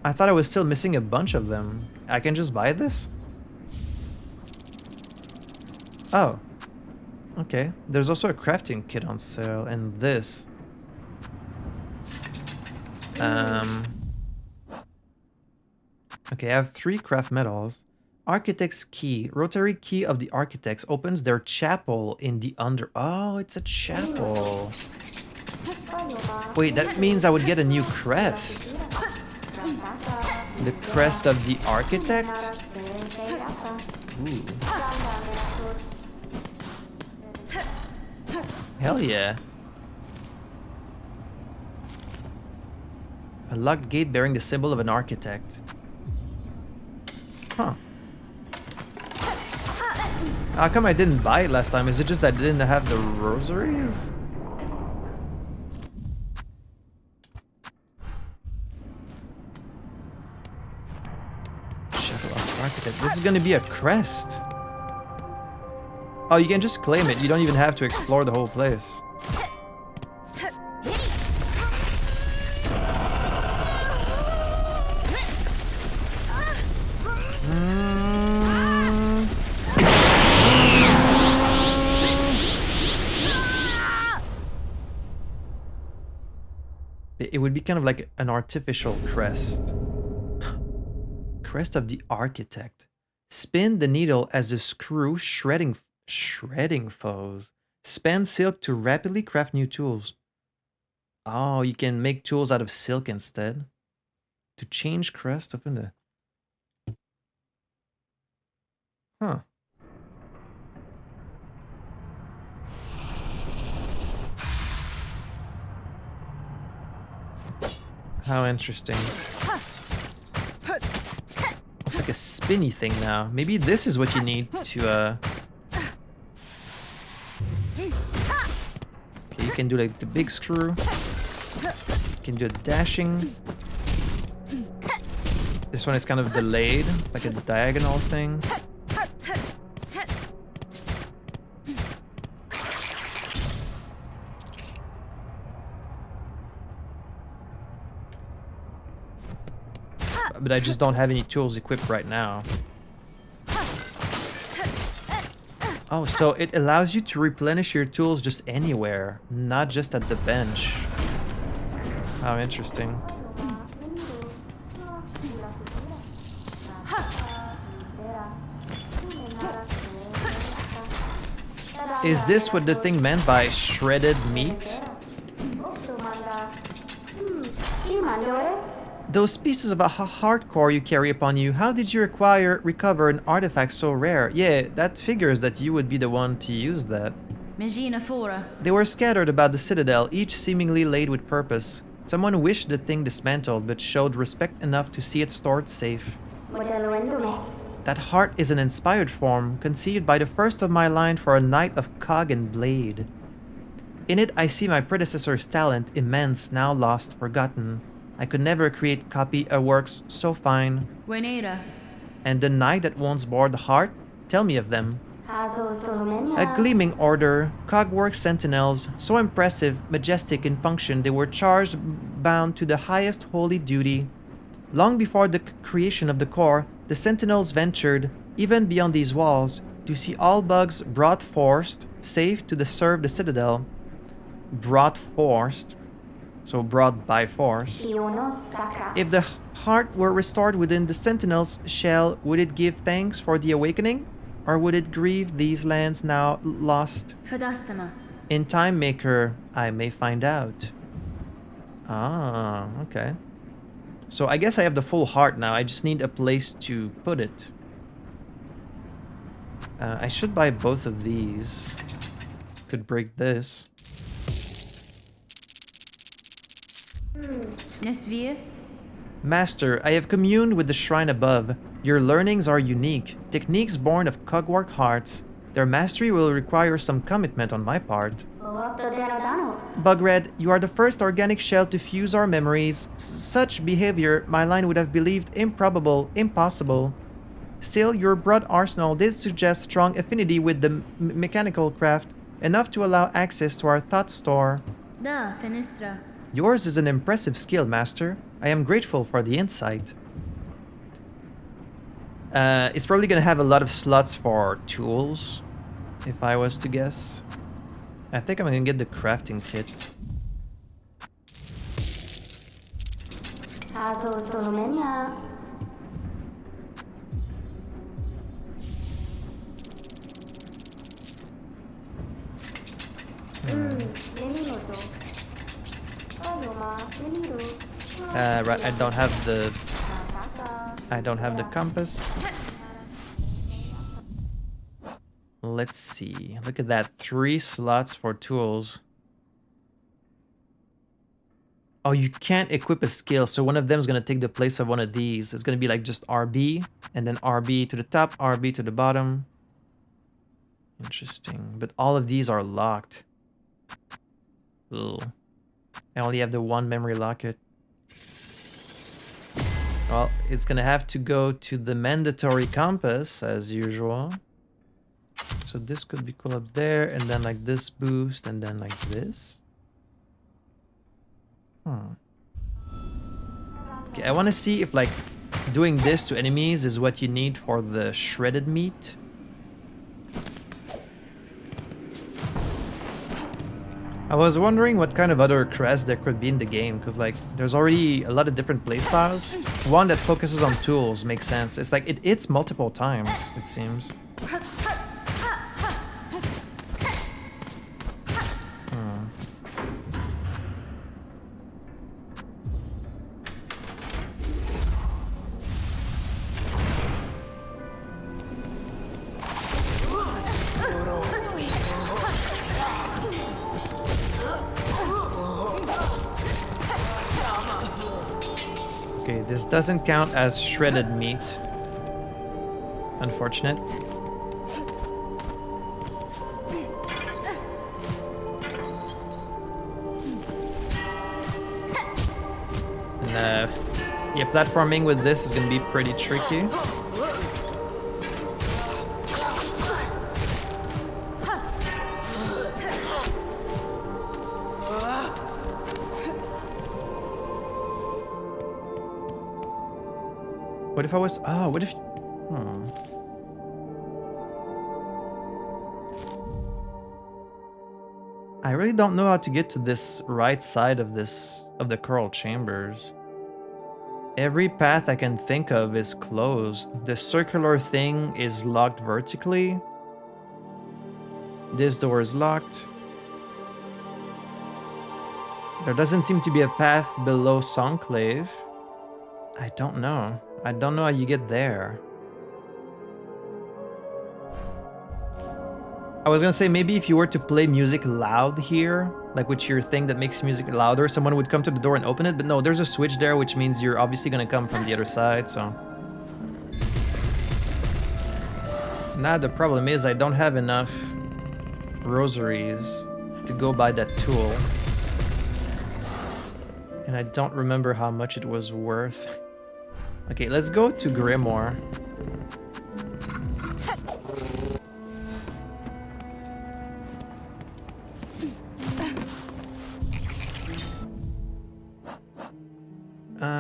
I thought I was still missing a bunch of them. I can just buy this? Oh. Okay. There's also a crafting kit on sale, and this. Okay, I have 3 craft metals. Architect's key. Rotary key of the architects opens their chapel in the under... Oh, it's a chapel. Wait, that means I would get a new crest. The crest of the architect? Ooh. Hell yeah. A locked gate bearing the symbol of an architect. Huh. How come I didn't buy it last time? Is it just that I didn't have the rosaries? Chapel of Architect. This is gonna be a crest. Oh, you can just claim it. You don't even have to explore the whole place. It would be kind of like an artificial crest. Crest of the architect. Spin the needle as a screw, shredding foes. Spend silk to rapidly craft new tools. Oh, you can make tools out of silk instead. To change crest, open the... Huh. How interesting. It's like a spinny thing now. Maybe this is what you need to, Okay, you can do like the big screw. You can do a dashing. This one is kind of delayed, like a diagonal thing. But I just don't have any tools equipped right now. Oh, so it allows you to replenish your tools just anywhere, not just at the bench. How interesting. Is this what the thing meant by shredded meat? Those pieces of a hardcore you carry upon you, how did you recover an artifact so rare? Yeah, that figures that you would be the one to use that. They were scattered about the citadel, each seemingly laid with purpose. Someone wished the thing dismantled, but showed respect enough to see it stored safe. That heart is an inspired form, conceived by the first of my line for a knight of cog and blade. In it I see my predecessor's talent, immense, now lost, forgotten. I could never copy a works so fine. And the knight that once bore the heart? Tell me of them. A gleaming order, cogwork sentinels, so impressive, majestic in function, they were charged bound to the highest holy duty. Long before the creation of the core, the sentinels ventured, even beyond these walls, to see all bugs brought forced, safe to serve the citadel. Brought forced. So brought by force. If the heart were restored within the sentinel's shell, would it give thanks for the awakening? Or would it grieve these lands now lost? In Time Maker, I may find out. Ah, okay. So I guess I have the full heart now. I just need a place to put it. I should buy both of these. Could break this. Master, I have communed with the shrine above. Your learnings are unique, techniques born of cogwork hearts. Their mastery will require some commitment on my part. Bugred, you are the first organic shell to fuse our memories. Such behavior my line would have believed improbable, impossible. Still, your broad arsenal did suggest strong affinity with the mechanical craft. Enough to allow access to our thought store. Da, fenestra. Yours is an impressive skill, Master. I am grateful for the insight. It's probably gonna have a lot of slots for tools, if I was to guess. I think I'm gonna get the crafting kit. Right, I don't have the compass. Let's see. Look at that. 3 slots for tools. Oh, you can't equip a skill, so one of them is going to take the place of one of these. It's going to be like just RB, and then RB to the top, RB to the bottom. Interesting. But all of these are locked. Ugh. I only have the one memory locket. Well, it's going to have to go to the mandatory compass, as usual. So this could be cool up there, and then like this boost, and then like this. Okay, I want to see if like doing this to enemies is what you need for the shredded meat. I was wondering what kind of other crests there could be in the game, because like there's already a lot of different playstyles. One that focuses on tools makes sense. It's like it hits multiple times, it seems. Okay, this doesn't count as shredded meat. Unfortunate. And yeah, platforming with this is gonna be pretty tricky. What if I was... Oh, what if... I really don't know how to get to this right side of this... of the coral chambers. Every path I can think of is closed. The circular thing is locked vertically. This door is locked. There doesn't seem to be a path below Songclave. I don't know. I don't know how you get there. I was gonna say maybe if you were to play music loud here, like with your thing that makes music louder, someone would come to the door and open it, but no, there's a switch there, which means you're obviously gonna come from the other side, so... Now the problem is I don't have enough rosaries to go buy that tool. And I don't remember how much it was worth. Okay, let's go to Grimoire.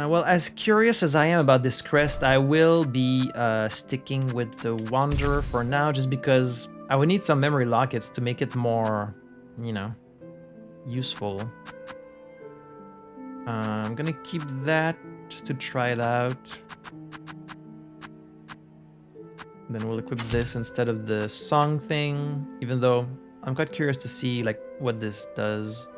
Well, as curious as I am about this crest, I will be sticking with the Wanderer for now, just because I would need some memory lockets to make it more, you know, useful. I'm gonna keep that just to try it out. Then we'll equip this instead of the song thing, even though I'm quite curious to see like what this does.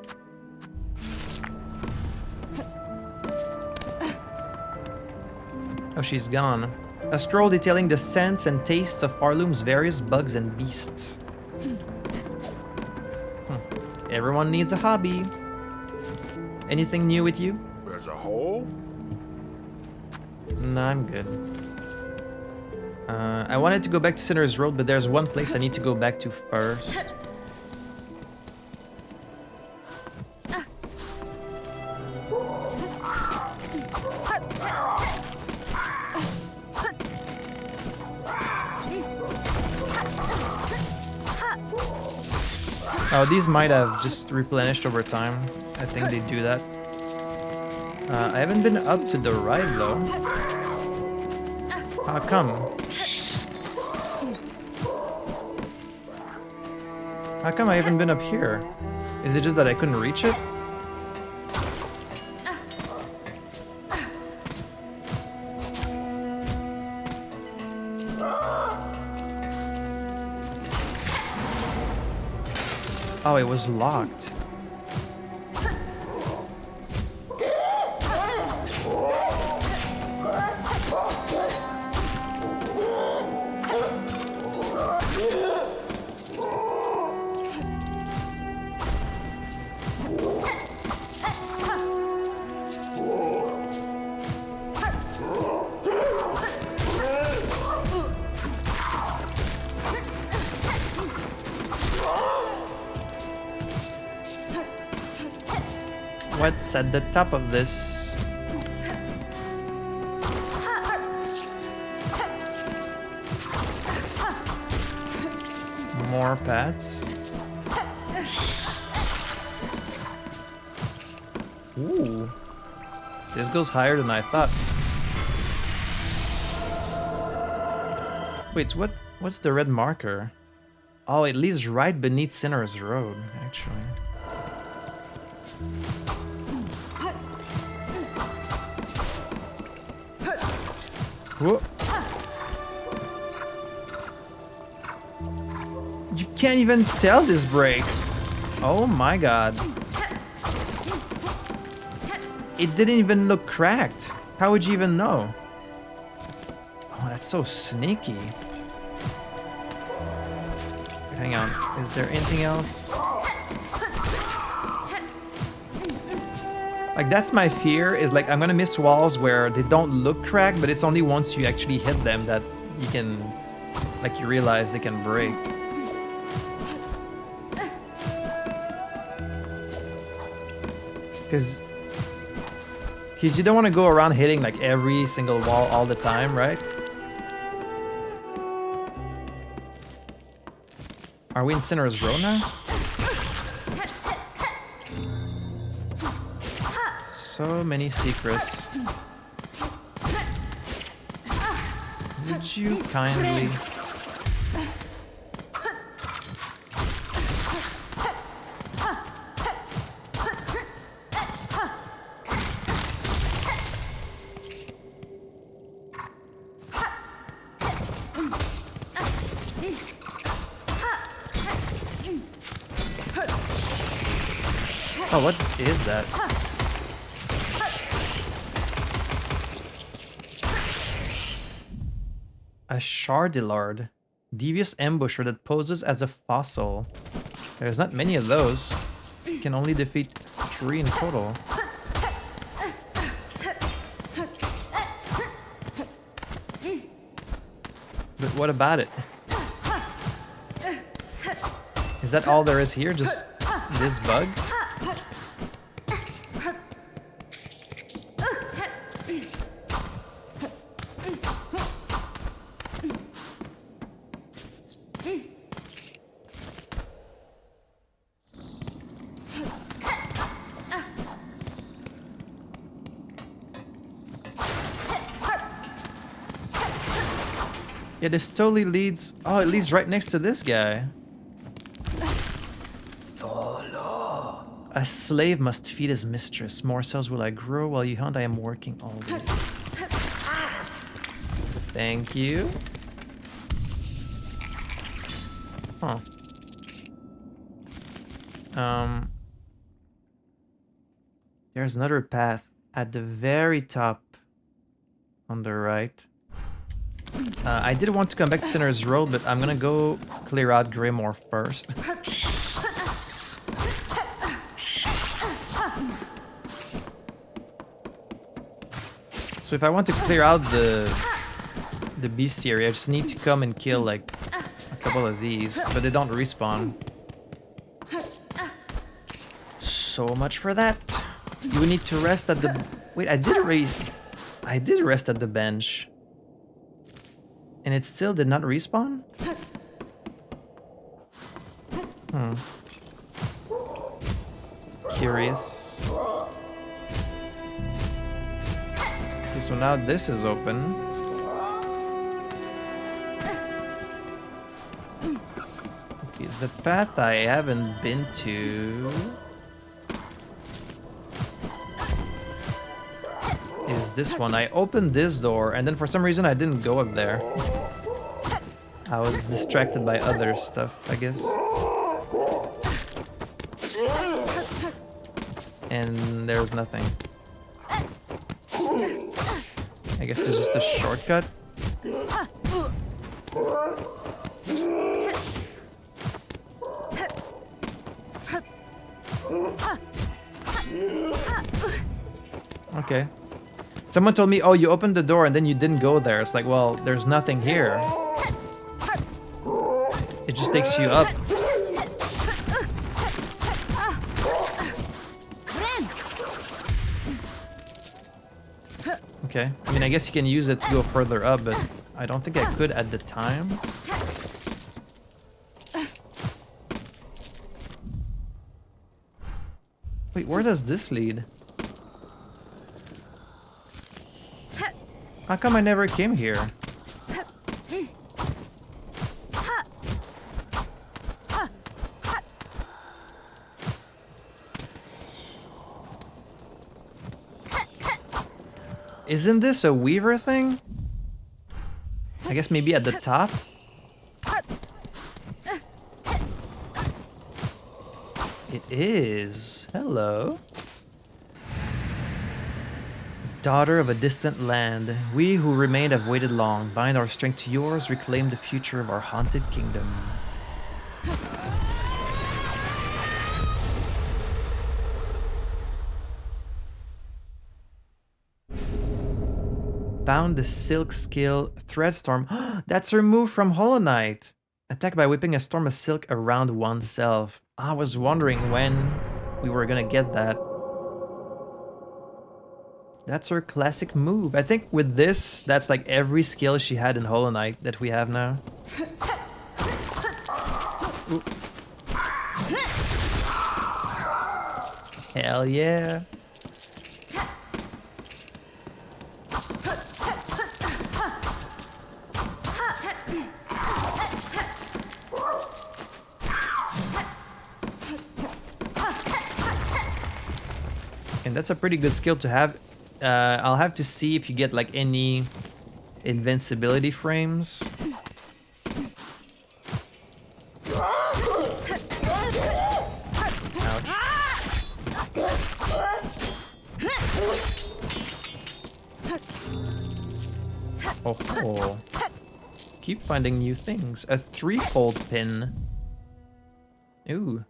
Oh, she's gone. A scroll detailing the scents and tastes of Arloom's various bugs and beasts. Everyone needs a hobby. Anything new with you? There's a hole? No, I'm good. I wanted to go back to Sinner's Road, but there's one place I need to go back to first. Oh, these might have just replenished over time. I think they do that. I haven't been up to the right though. How come? How come I haven't been up here? Is it just that I couldn't reach it? Oh, it was locked. What's at the top of this? More paths. Ooh. This goes higher than I thought. Wait, what's the red marker? Oh, it leads right beneath Sinner's Road, actually. Whoa. You can't even tell this breaks. Oh my god. It didn't even look cracked. How would you even know? Oh, that's so sneaky. Hang on. Is there anything else? Like, that's my fear, is like I'm gonna miss walls where they don't look cracked, but it's only once you actually hit them that you can, like, you realize they can break. Because you don't want to go around hitting like every single wall all the time, right? Are we in Sinner's Row now? So many secrets. Would you kindly... Oh, what is that? A Shardillard. Devious ambusher that poses as a fossil. There's not many of those. You can only defeat 3 in total. But what about it? Is that all there is here? Just this bug? Yeah, this totally leads... Oh, it leads right next to this guy. Follow. A slave must feed his mistress. More cells will I grow while you hunt. I am working always. Thank you. Huh. There's another path at the very top on the right. I did want to come back to Sinner's Road, but I'm gonna go clear out Greymoor first. So if I want to clear out the beast area, I just need to come and kill like a couple of these, but they don't respawn. So much for that. You need to rest at the... Wait, I did rest at the bench. And it still did not respawn? curious. Okay, so now this is open. Okay, the path I haven't been to is this one. I opened this door and then for some reason I didn't go up there. I was distracted by other stuff, I guess. And there's nothing. I guess there's just a shortcut. Okay. Someone told me, oh, you opened the door and then you didn't go there. It's like, well, there's nothing here. It just takes you up. Okay. I mean, I guess you can use it to go further up, but I don't think I could at the time. Wait, where does this lead? How come I never came here? Isn't this a weaver thing? I guess maybe at the top? It is. Hello. Daughter of a distant land, we who remained have waited long. Bind our strength to yours, reclaim the future of our haunted kingdom. Found the silk skill Threadstorm. That's her move from Hollow Knight. Attack by whipping a storm of silk around oneself. I was wondering when we were gonna get that. That's her classic move. I think with this, that's like every skill she had in Hollow Knight that we have now. Ooh. Hell yeah. And that's a pretty good skill to have. I'll have to see if you get like any invincibility frames. Ouch. Oh. Keep finding new things. A threefold pin. Ooh.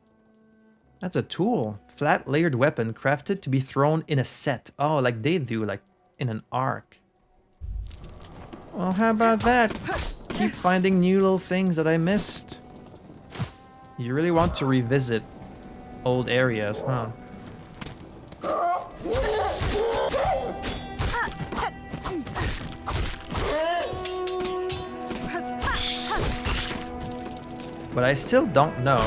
That's a tool. Flat layered weapon crafted to be thrown in a set. Oh, like they do, like in an arc. Well, how about that? Keep finding new little things that I missed. You really want to revisit old areas, huh? But I still don't know.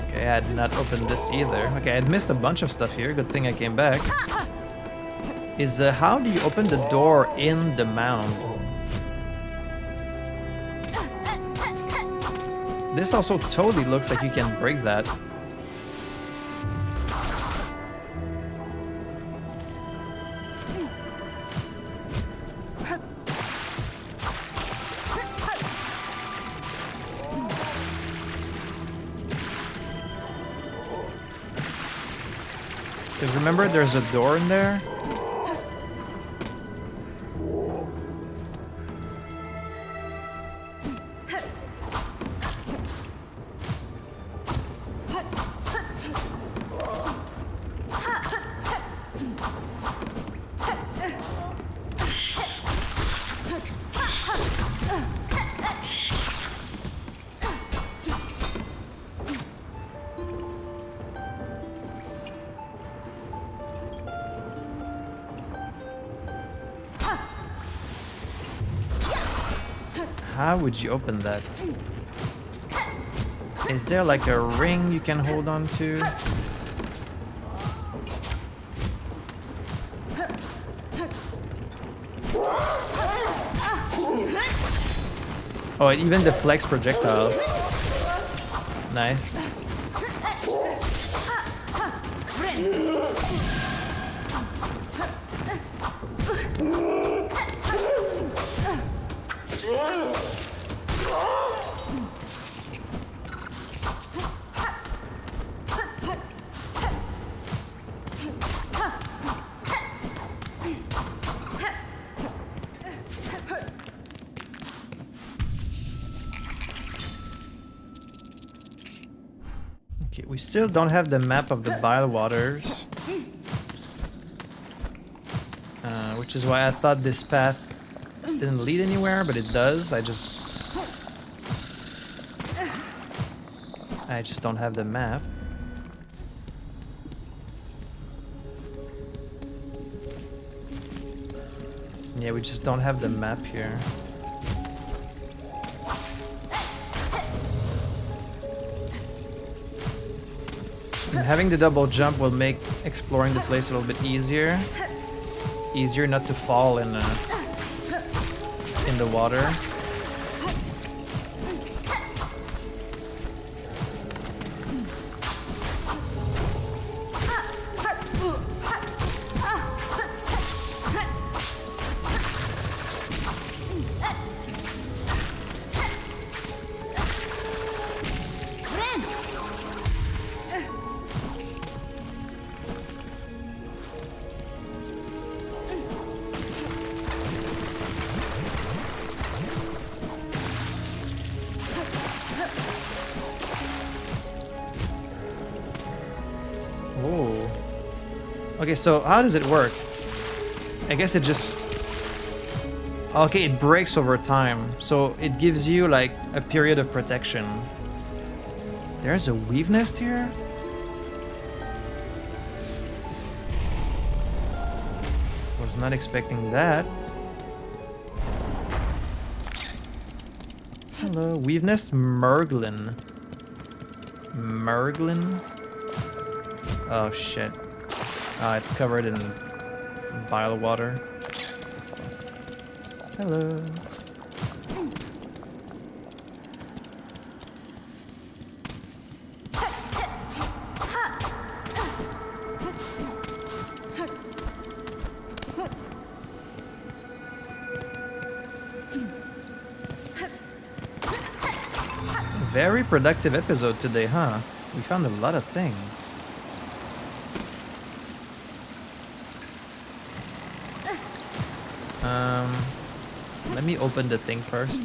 Okay, I had not opened this either. Okay, I had missed a bunch of stuff here. Good thing I came back. Is how do you open the door in the mound? This also totally looks like you can break that. Because remember, there's a door in there? How would you open that? Is there like a ring you can hold on to? Oh, it even deflects projectiles. Nice. Okay, we still don't have the map of the bile waters. Which is why I thought this path didn't lead anywhere, but it does. I just don't have the map. Yeah, we just don't have the map here. And having the double jump will make exploring the place a little bit easier. Easier not to fall in the water. Oh. Okay, so how does it work? I guess it just... Okay, it breaks over time. So it gives you like a period of protection. There's a weave nest here? Was not expecting that. Hello, weave nest Merglin. Merglin? Oh shit. It's covered in bile water. Hello. Very productive episode today, huh? We found a lot of things. Let me open the thing first.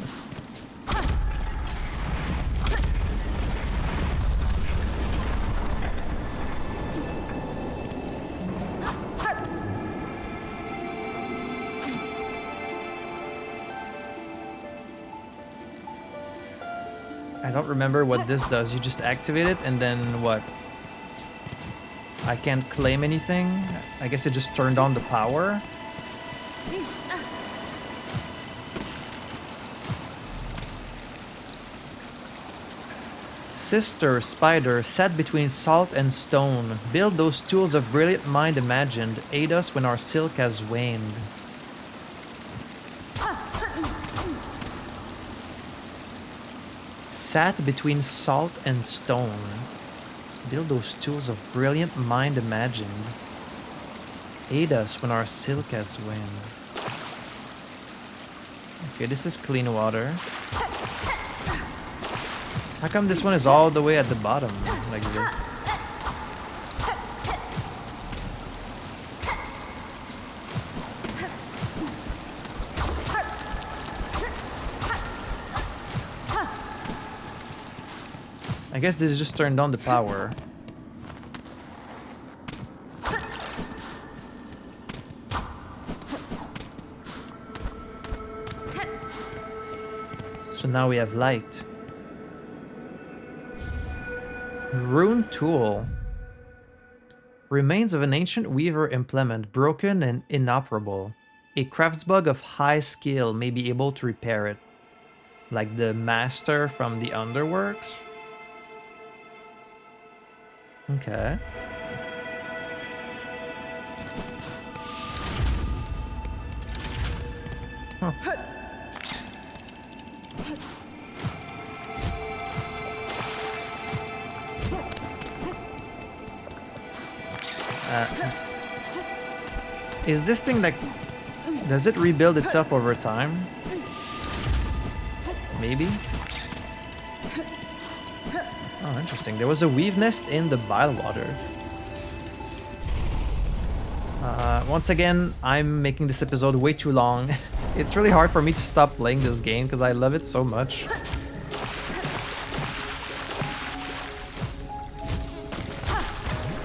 I don't remember what this does. You just activate it and then what? I can't claim anything? I guess it just turned on the power? Sister Spider sat between salt and stone. Build those tools of brilliant mind imagined. Aid us when our silk has waned. Sat between salt and stone. Build those tools of brilliant mind imagined. Aid us when our silk has waned. Okay, this is clean water. How come this one is all the way at the bottom like this? I guess this just turned on the power. So now we have light. Rune tool. Remains of an ancient weaver implement, broken and inoperable. A craftsbug of high skill may be able to repair it. Like the master from the Underworks? Okay. Huh. Is this thing like... Does it rebuild itself over time? Maybe? Oh, interesting. There was a weave nest in the bile waters. Once again, I'm making this episode way too long. It's really hard for me to stop playing this game because I love it so much.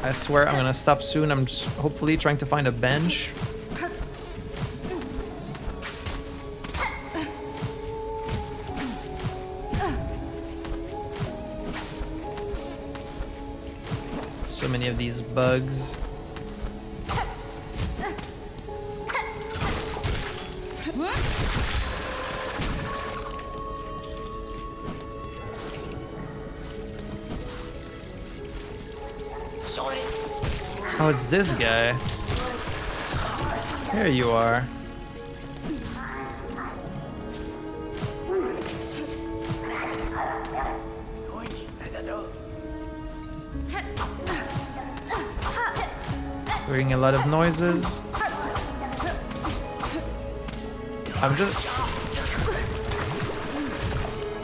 I swear I'm gonna stop soon. I'm just hopefully trying to find a bench. So many of these bugs. Oh, it's this guy. Here you are. Hearing a lot of noises. I'm just...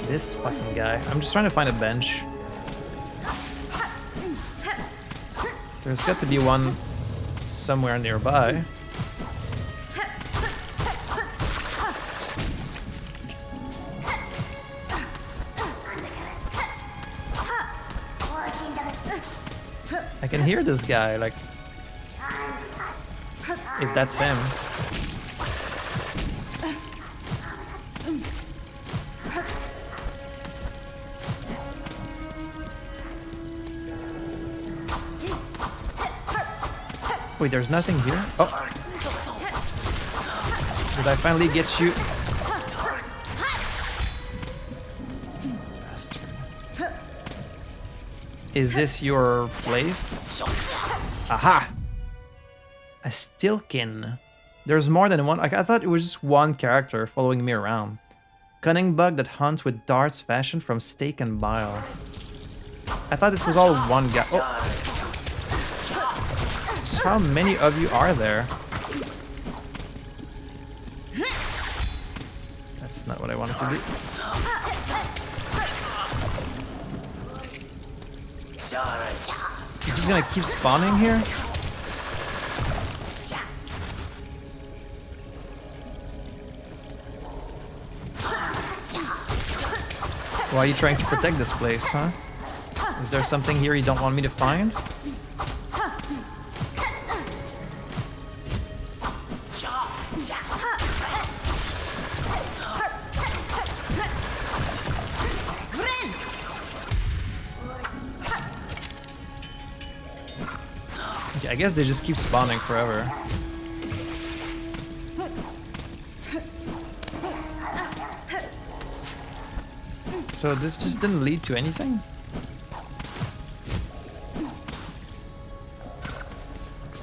This fucking guy. I'm just trying to find a bench. There's got to be one somewhere nearby. I can hear this guy, like... If that's him. Wait, there's nothing here? Oh! Did I finally get you? Bastard. Is this your place? Aha! A Stilkin. There's more than one. I thought it was just one character following me around. Cunning bug that hunts with darts fashioned from steak and bile. I thought this was all one guy. Oh! How many of you are there? That's not what I wanted to do. He's gonna keep spawning here? Why are you trying to protect this place, huh? Is there something here you don't want me to find? Okay, I guess they just keep spawning forever. So this just didn't lead to anything?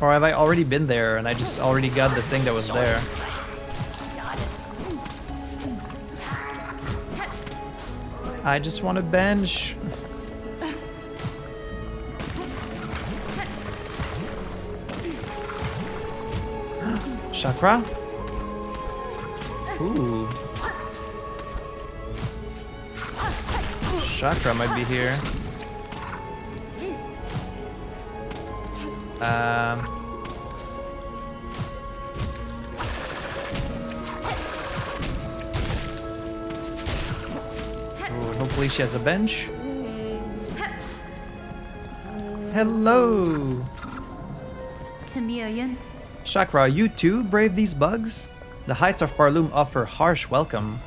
Or have I already been there and I just already got the thing that was there? I just want a bench. Chakra? Ooh. Chakra might be here. Ooh, hopefully she has a bench. Hello! Tamiyan. Chakra, you too brave these bugs? The heights of Farloom offer harsh welcome.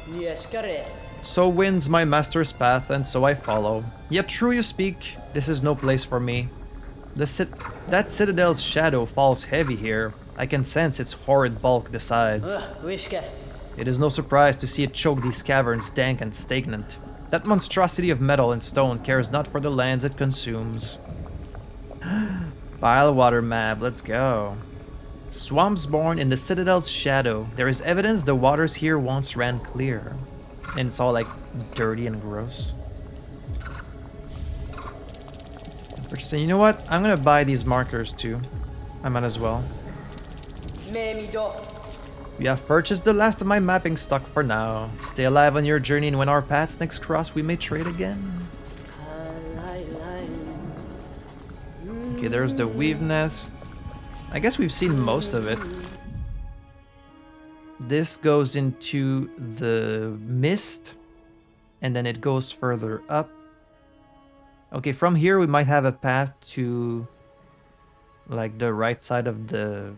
So wins my master's path, and so I follow. Yet true you speak, this is no place for me. That citadel's shadow falls heavy here. I can sense its horrid bulk besides. It is no surprise to see it choke these caverns dank and stagnant. That monstrosity of metal and stone cares not for the lands it consumes. Bilewater map, let's go. Swamps born in the citadel's shadow. There is evidence the waters here once ran clear. And it's all like dirty and gross. Purchasing. You know what? I'm gonna buy these markers too. I might as well. We have purchased the last of my mapping stock for now. Stay alive on your journey, and when our paths next cross, we may trade again. Okay, there's the weave nest. I guess we've seen most of it. This goes into the mist, and then it goes further up. Okay, from here we might have a path to like the right side of the...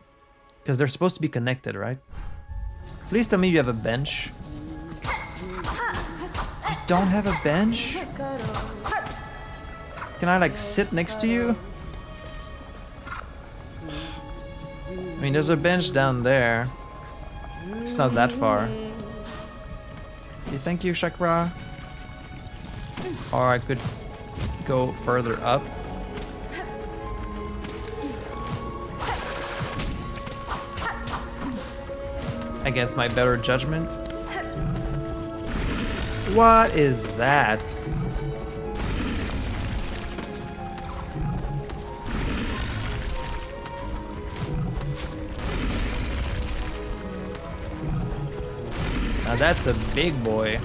Because they're supposed to be connected, right? Please tell me you have a bench. You don't have a bench? Can I like sit next to you? I mean, there's a bench down there. It's not that far. Okay, thank you, Chakra. Or I could go further up. Against my better judgment. What is that? Now that's a big boy.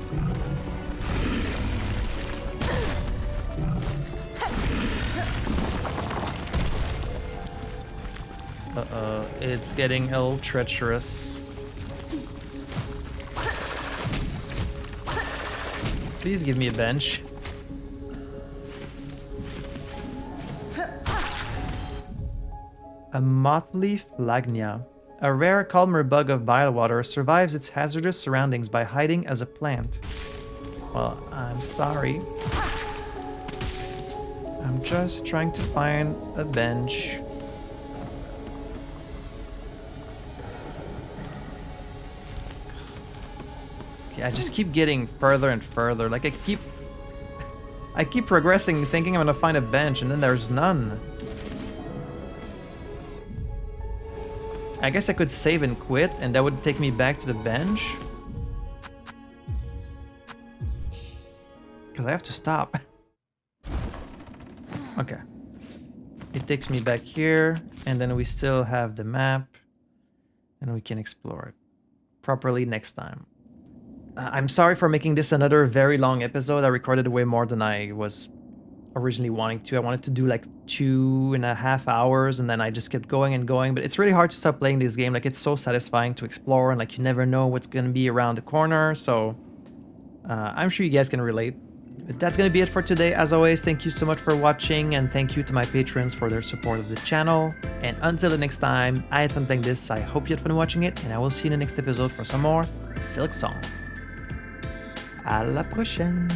Uh-oh, it's getting a little treacherous. Please give me a bench. A mothly flagnia. A rare calmer bug of bilewater survives its hazardous surroundings by hiding as a plant. Well, I'm sorry. I'm just trying to find a bench. I just keep getting further and further. Like I keep progressing thinking I'm gonna find a bench and then there's none. I guess I could save and quit and that would take me back to the bench. Because I have to stop. Okay. It takes me back here and then we still have the map and we can explore it properly next time. I'm sorry for making this another very long episode. I recorded way more than I was originally wanting to. I wanted to do like 2.5 hours and then I just kept going and going. But it's really hard to stop playing this game. Like, it's so satisfying to explore and like you never know what's going to be around the corner. So I'm sure you guys can relate. But that's going to be it for today. As always, thank you so much for watching and thank you to my patrons for their support of the channel. And until the next time, I had fun playing this. I hope you had fun watching it and I will see you in the next episode for some more Silk Song. À la prochaine!